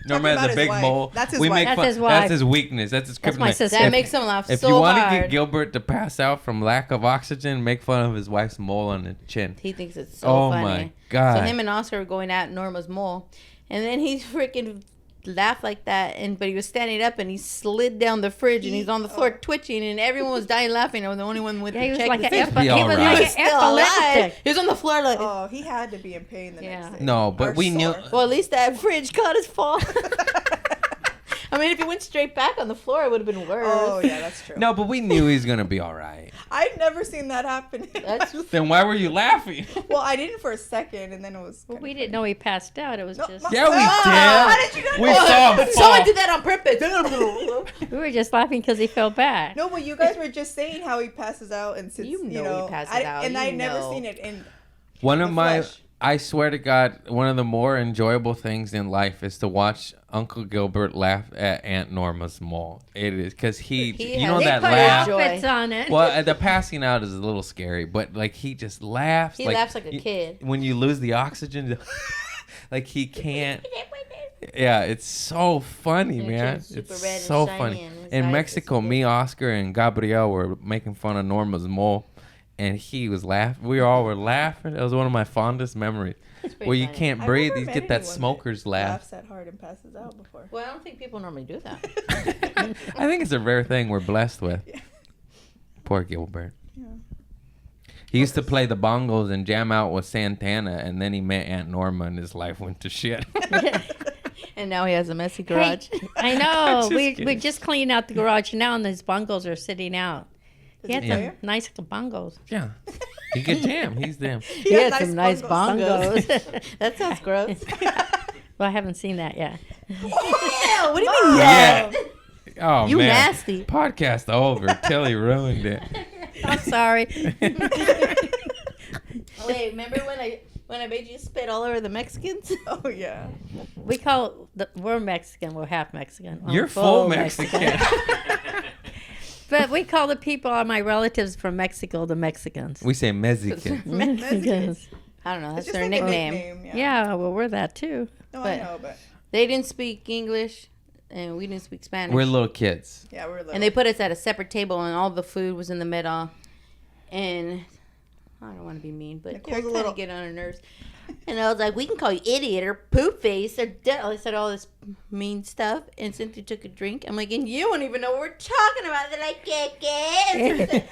Norma about has a his big wife. mole. That's his we wife. Make That's fun. his wife. That's his weakness. That's his That's my kryptonite. sister. That If- makes him laugh If so you want to hard. get Gilbert to pass out from lack of oxygen, make fun of his wife's mole on the chin. He thinks it's so Oh funny. my God. So him and Oscar were going at Norma's mole, and then he freaking laughed like that, but he was standing up and he slid down the fridge and he's on the floor twitching, and everyone was dying laughing. I was the only one with Yeah, the he was check like the an fridge. Be he was alright. like He an was still alive. epileptic. He was on the floor like. oh, he had to be in pain the Yeah. next day. No, but Or we knew. sore. Well, at least that fridge caught his fall. I mean, if he went straight back on the floor, it would have been worse. Oh yeah, that's true. No, but we knew he's gonna be all right. I've never seen that happen. That's Then why were you laughing? well, I didn't for a second, and then it was. Well, kinda we didn't know he passed out. It was No, just Yeah, we Oh, did. how did you not We know? saw him Someone fall. did that on purpose. we were just laughing because he felt bad. No, but you guys were just saying how he passes out and sits. You You know know, he passes I, out, and you I never know. seen it in. One the of my, flesh. I swear to God, one of the more enjoyable things in life is to watch Uncle Gilbert laugh at Aunt Norma's mole. It is because He you know has- that They put laugh. joy. Outfits on it. Well, the passing out is a little scary, but like he just laughs. He laughs like a kid. When you lose the oxygen, like he can't. Yeah, it's so funny, And man. it's super It's red and so shiny funny. and his In eyes Mexico, just me, Oscar, and Gabriel were making fun of Norma's mole, and he was laughing. We all were laughing. It was one of my fondest memories. pretty Where you funny. can't I've breathe, never you met get that anyone smoker's laugh. Laughs that hard and passes out before. Well, I don't think people normally do that. I think it's a rare thing we're blessed with. Yeah. Poor Gilbert. Yeah. He used to play the bongos and jam out with Santana, and then he met Aunt Norma, and his life went to shit. And now he has a messy Hey, garage. I know. Just We kidding. just cleaned out the garage now, and these bungles are sitting out. He had Yeah. some nice bungles. Yeah. He could jam. He's damn. He had some nice bongos. Bongos. That sounds gross. Well, I haven't seen that yet. Yeah, what do you mean? Yeah. Yeah. Oh, You man. nasty. Podcast over. Tilly ruined it. I'm sorry. Wait, remember when I made you spit all over the Mexicans? Oh yeah. We call we're Mexican. We're half Mexican. I'm You're full Mexican. But we call the people, my relatives from Mexico, the Mexicans. We say Mexican. Mexicans. I don't know. That's It's just their like a nickname. Yeah, well, we're that too. No, I but- know, but They didn't speak English, and we didn't speak Spanish. We're little kids. yeah, we're little. And they put us at a separate table, and all the food was in the middle. And I don't want to be mean, but Nicole's they're a kind little- of get on her nerves. And I was like, "We can call you idiot or poop face or I said all this mean stuff. And Cynthia took a drink. I'm like, "And you don't even know what we're talking about." They're like, "Get."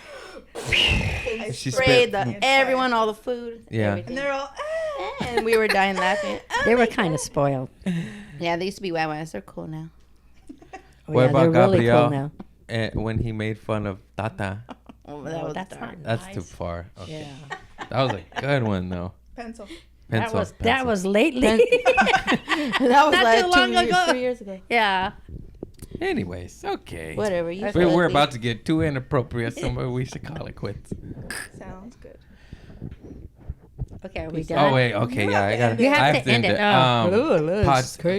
They She sprayed spit- everyone all the food. Yeah. everything. and they're all. And we were dying laughing. They were kind of spoiled. Yeah, they used to be wah-wahs. They're cool now. Oh, What yeah, about they're really Gabriel? cool now. When he made fun of Tata? Oh, Oh, was that's dark. not That's nice. too far. Okay. Yeah. That was a good one, though. Pencil. Pencil, that pencil. was lately. That was Not like too long 2 years, ago. 3 years ago. Yeah. Anyways, okay. Whatever. You We're about to get too inappropriate. Somewhere we should call it quits. Sounds good. Okay, are we done? Oh wait, okay, yeah, I got. You have I to end it. Oh.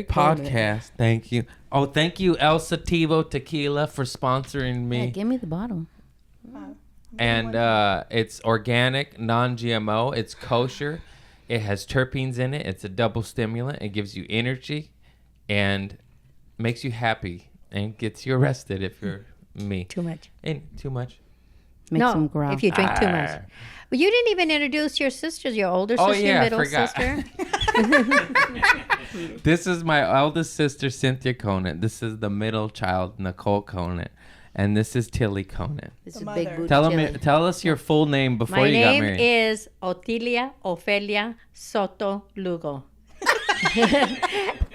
Podcast. Thank you. Oh, thank you, El Sativo Tequila, for sponsoring me. Yeah, give me the bottle. And it's organic, non-GMO. It's kosher. It has terpenes in it. It's a double stimulant. It gives you energy and makes you happy and gets you arrested if you're me. Too much. Ain't too much. Makes them No, growl. if you drink too much. Well, you didn't even introduce your sisters, your older Oh, sister, yeah, I middle forgot. sister. This is my eldest sister, Cynthia Conant. This is the middle child, Nicole Conant. And this is Tilly Conant. It's The a big mother. booty Tell chili. tell us your full name before My you got name married. is Otilia Ofelia Soto Lugo.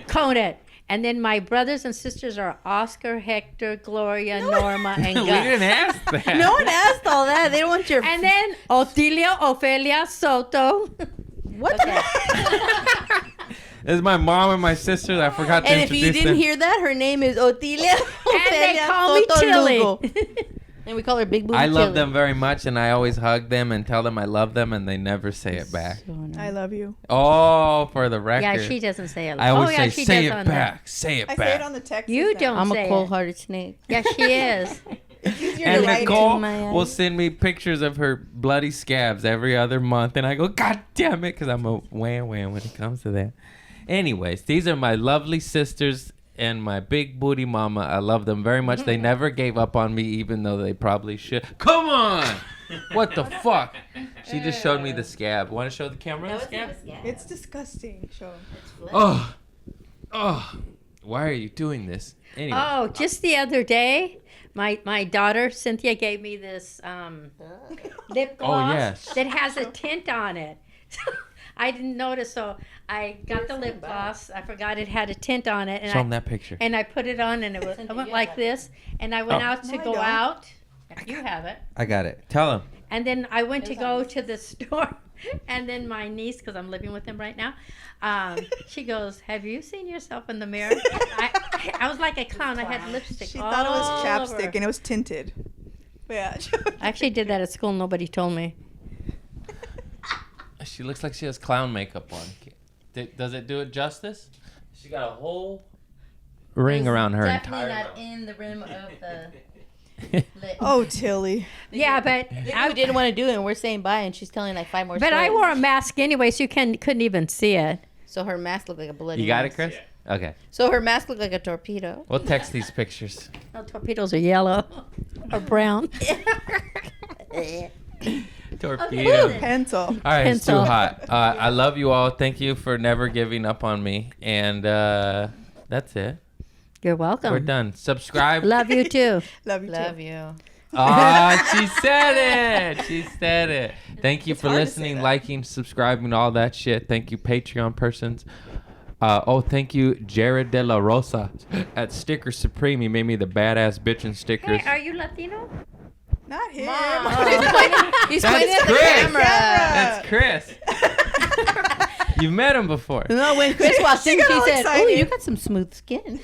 Conant. And then my brothers and sisters are Oscar, Hector, Gloria, Norma, and we Gus. didn't ask that. No one asked all that. They don't want your. And then Otilia Ofelia Soto. What? Okay. This is my mom and my sister. I forgot to And if introduce you didn't them. hear that, her name is Otilia. And they Ofelia call me Soto Tilly. Lugo. And we call her Big Booty I love Chili. them very much, and I always hug them and tell them I love them, and they never say it back. So nice. I love you. Oh, for the record. Yeah, she doesn't say it. I always yeah, say, she say does it on back. Say it I back. say it on the text. You don't I'm say a it. cold-hearted snake. Yeah, she is. And write it Nicole in my will eyes. send me pictures of her bloody scabs every other month, and I go, God damn it, because I'm a wham when it comes to that. Anyways, these are my lovely sisters and my big booty mama. I love them very much. They never gave up on me, even though they probably should. Come on! What the fuck? She just showed me the scab. Want to show the camera the scab? It's disgusting. Show 'em. Oh, why are you doing this? Anyway. Oh, just the other day, my daughter Cynthia gave me this lip gloss yes. that has a tint on it. I didn't notice, so I got the lip gloss. I forgot it had a tint on it, and Show them that picture. and I put it on, and it went like this. And I went out to No, I go don't. out. You have it. I got it. Tell them. And then I went to go to the store, and then my niece, because I'm living with him right now, she goes, "Have you seen yourself in the mirror?" I was like a clown. I had lipstick. She thought it was all chapstick over. and it was tinted. But yeah. I actually did that at school. Nobody told me. She looks like she has clown makeup on. Does it do it justice? She got a whole ring around her Definitely entire not in the rim of the lip. Oh, Tilly. Yeah, but I didn't want to do it, and we're saying bye, and she's telling like 5 more But I stories. wore a mask anyway, so you couldn't even see it. So her mask looked like a bloody You got it, mess. Chris? Okay. So her mask looked like a torpedo. We'll text these pictures. No, torpedoes are yellow or brown. Torpedo. Pencil. All right, it's too Pencil. hot. I love you all. Thank you for never giving up on me. And that's it. You're welcome. We're done. Subscribe. Love you too. Love you Love too. you. Ah, she said it. She said it. Thank you for hard to say listening, that. liking, subscribing, all that shit. Thank you, Patreon persons. Thank you, Jared De La Rosa at Sticker Supreme. He made me the badass bitchin' stickers. Hey, are you Latino? Not him. He's pointing That's at the Chris. camera. That's Chris. You've met him before. No, when Chris walked in, got she all said, "Oh, you excited. got some smooth skin."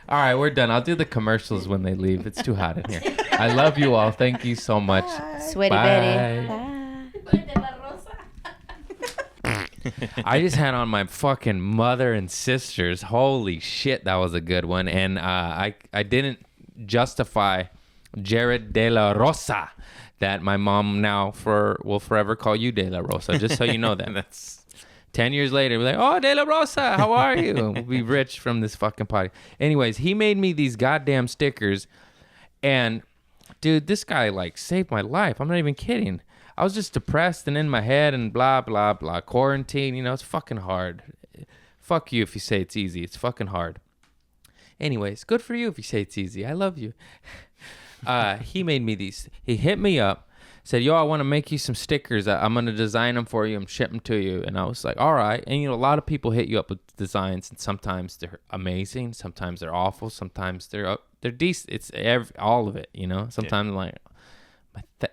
All right, we're done. I'll do the commercials when they leave. It's too hot in here. I love you all. Thank you so much. Sweaty Bye. Betty. Bye. I just had on my fucking mother and sisters. Holy shit, that was a good one. And I didn't justify Jared De La Rosa, that my mom now will forever call you De La Rosa, just so you know that. That's 10 years later, we're like, oh, De La Rosa, how are you? We'll be rich from this fucking party. Anyways, he made me these goddamn stickers. And, dude, this guy, like, saved my life. I'm not even kidding. I was just depressed and in my head and blah, blah, blah. Quarantine, it's fucking hard. Fuck you if you say it's easy. It's fucking hard. Anyways, good for you if you say it's easy. I love you. He made me these. He hit me up, said, yo, I want to make you some stickers. I'm going to design them for you and ship them to you. And I was like, all right. And, a lot of people hit you up with designs, and sometimes they're amazing. Sometimes they're awful. Sometimes they're decent. It's all of it, Sometimes I'm like,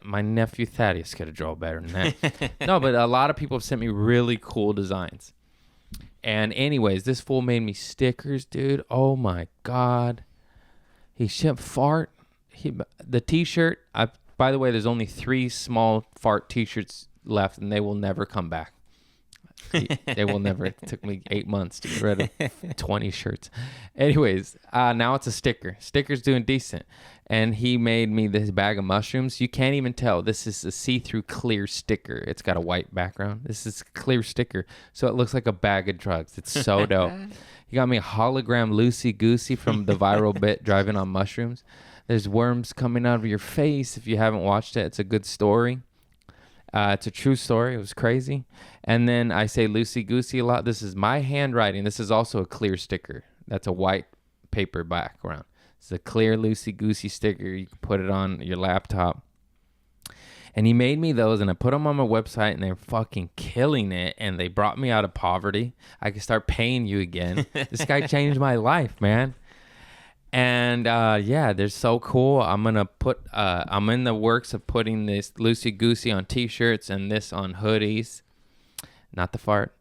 my nephew Thaddeus could have drawn better than that. No, but a lot of people have sent me really cool designs. And anyways, this fool made me stickers, dude. Oh, my God. He shipped fart. The T-shirt, by the way, there's only 3 small fart T-shirts left, and they will never come back. They will never. It took me 8 months to get rid of 20 shirts. Anyways, now it's a sticker. Sticker's doing decent. And he made me this bag of mushrooms. You can't even tell. This is a see-through clear sticker. It's got a white background. This is a clear sticker. So it looks like a bag of drugs. It's so dope. He got me a hologram loosey-goosey from the viral bit Driving on Mushrooms. There's worms coming out of your face. If you haven't watched it, it's a good story. It's a true story. It was crazy. And then I say loosey-goosey a lot. This is my handwriting. This is also a clear sticker. That's a white paper background. It's a clear loosey-goosey sticker. You can put it on your laptop. And he made me those, and I put them on my website, and they're fucking killing it. And they brought me out of poverty. I can start paying you again. This guy changed my life, man. And yeah, they're so cool. I'm gonna put. I'm in the works of putting this loosey goosey on T-shirts and this on hoodies. Not the fart.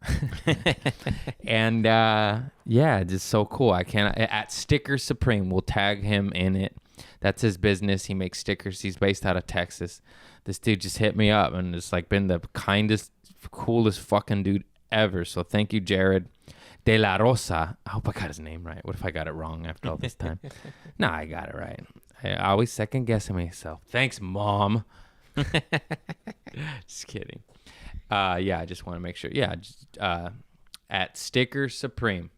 And yeah, just so cool. I can't. At Sticker Supreme, we'll tag him in it. That's his business. He makes stickers. He's based out of Texas. This dude just hit me up and it's like been the kindest, coolest fucking dude ever. So thank you, Jared De La Rosa. I hope I got his name right. What if I got it wrong after all this time? No, I got it right. I always second guessing myself. Thanks, Mom. Just kidding. Yeah, I just want to make sure. Yeah, just, at Sticker Supreme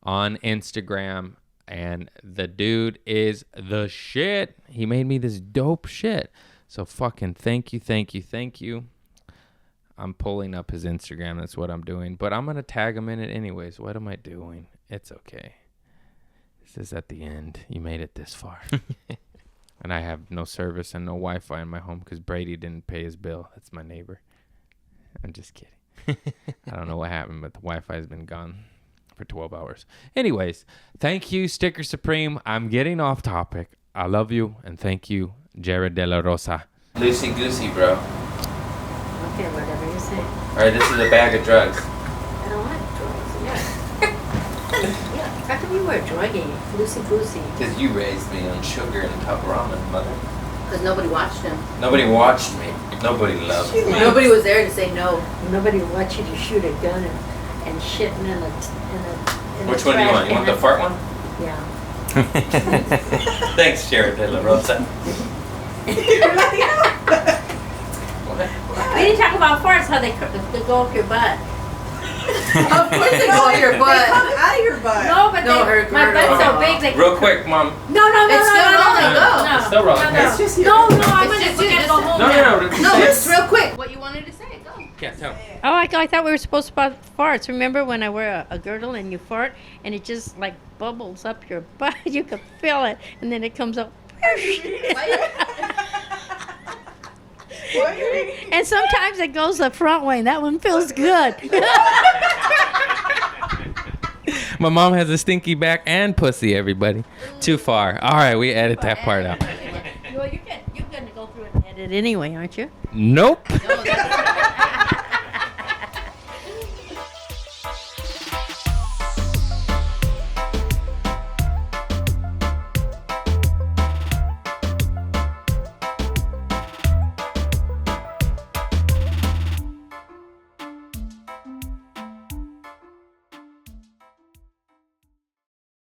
on Instagram. And the dude is the shit. He made me this dope shit. So fucking thank you. I'm pulling up his Instagram. That's what I'm doing. But I'm going to tag him in it anyways. What am I doing? It's okay. This is at the end. You made it this far. And I have no service and no Wi-Fi in my home because Brady didn't pay his bill. That's my neighbor. I'm just kidding. I don't know what happened, but the Wi-Fi has been gone for 12 hours. Anyways, thank you, Sticker Supreme. I'm getting off topic. I love you, and thank you, Jared De La Rosa. Loosey goosey, bro. Okay, whatever you say. All right, this is a bag of drugs. I don't like drugs. Yeah. Yeah. How come you were druggy, loosey goosey? Because you raised me on sugar and top ramen, mother. Because nobody watched him. Nobody watched me. Nobody loved me. Nobody was there to say no. Nobody watched you to shoot a gun and shitting in a Which one do you want? You want the fart one? Yeah. Thanks, Jared De La Rosa. We didn't talk about farts, how they go up your butt. Of course they go in your butt. Come out of your butt. No, but my butt's so big they Real quick, Mom. No. It's still rolling, go. It's still rolling. No. It's just you. No, I'm gonna It's just you, go home. No, just real quick. What you wanted to say, go. Yeah, tell me. Oh, I thought we were supposed to about farts. Remember when I wear a girdle and you fart and it just like bubbles up your butt? You can feel it, and then it comes up. And sometimes it goes the front way, and that one feels good. My mom has a stinky back and pussy, everybody. Too far. All right, we edit that part out. Well, you're going to go through and edit anyway, aren't you? Nope. No, that's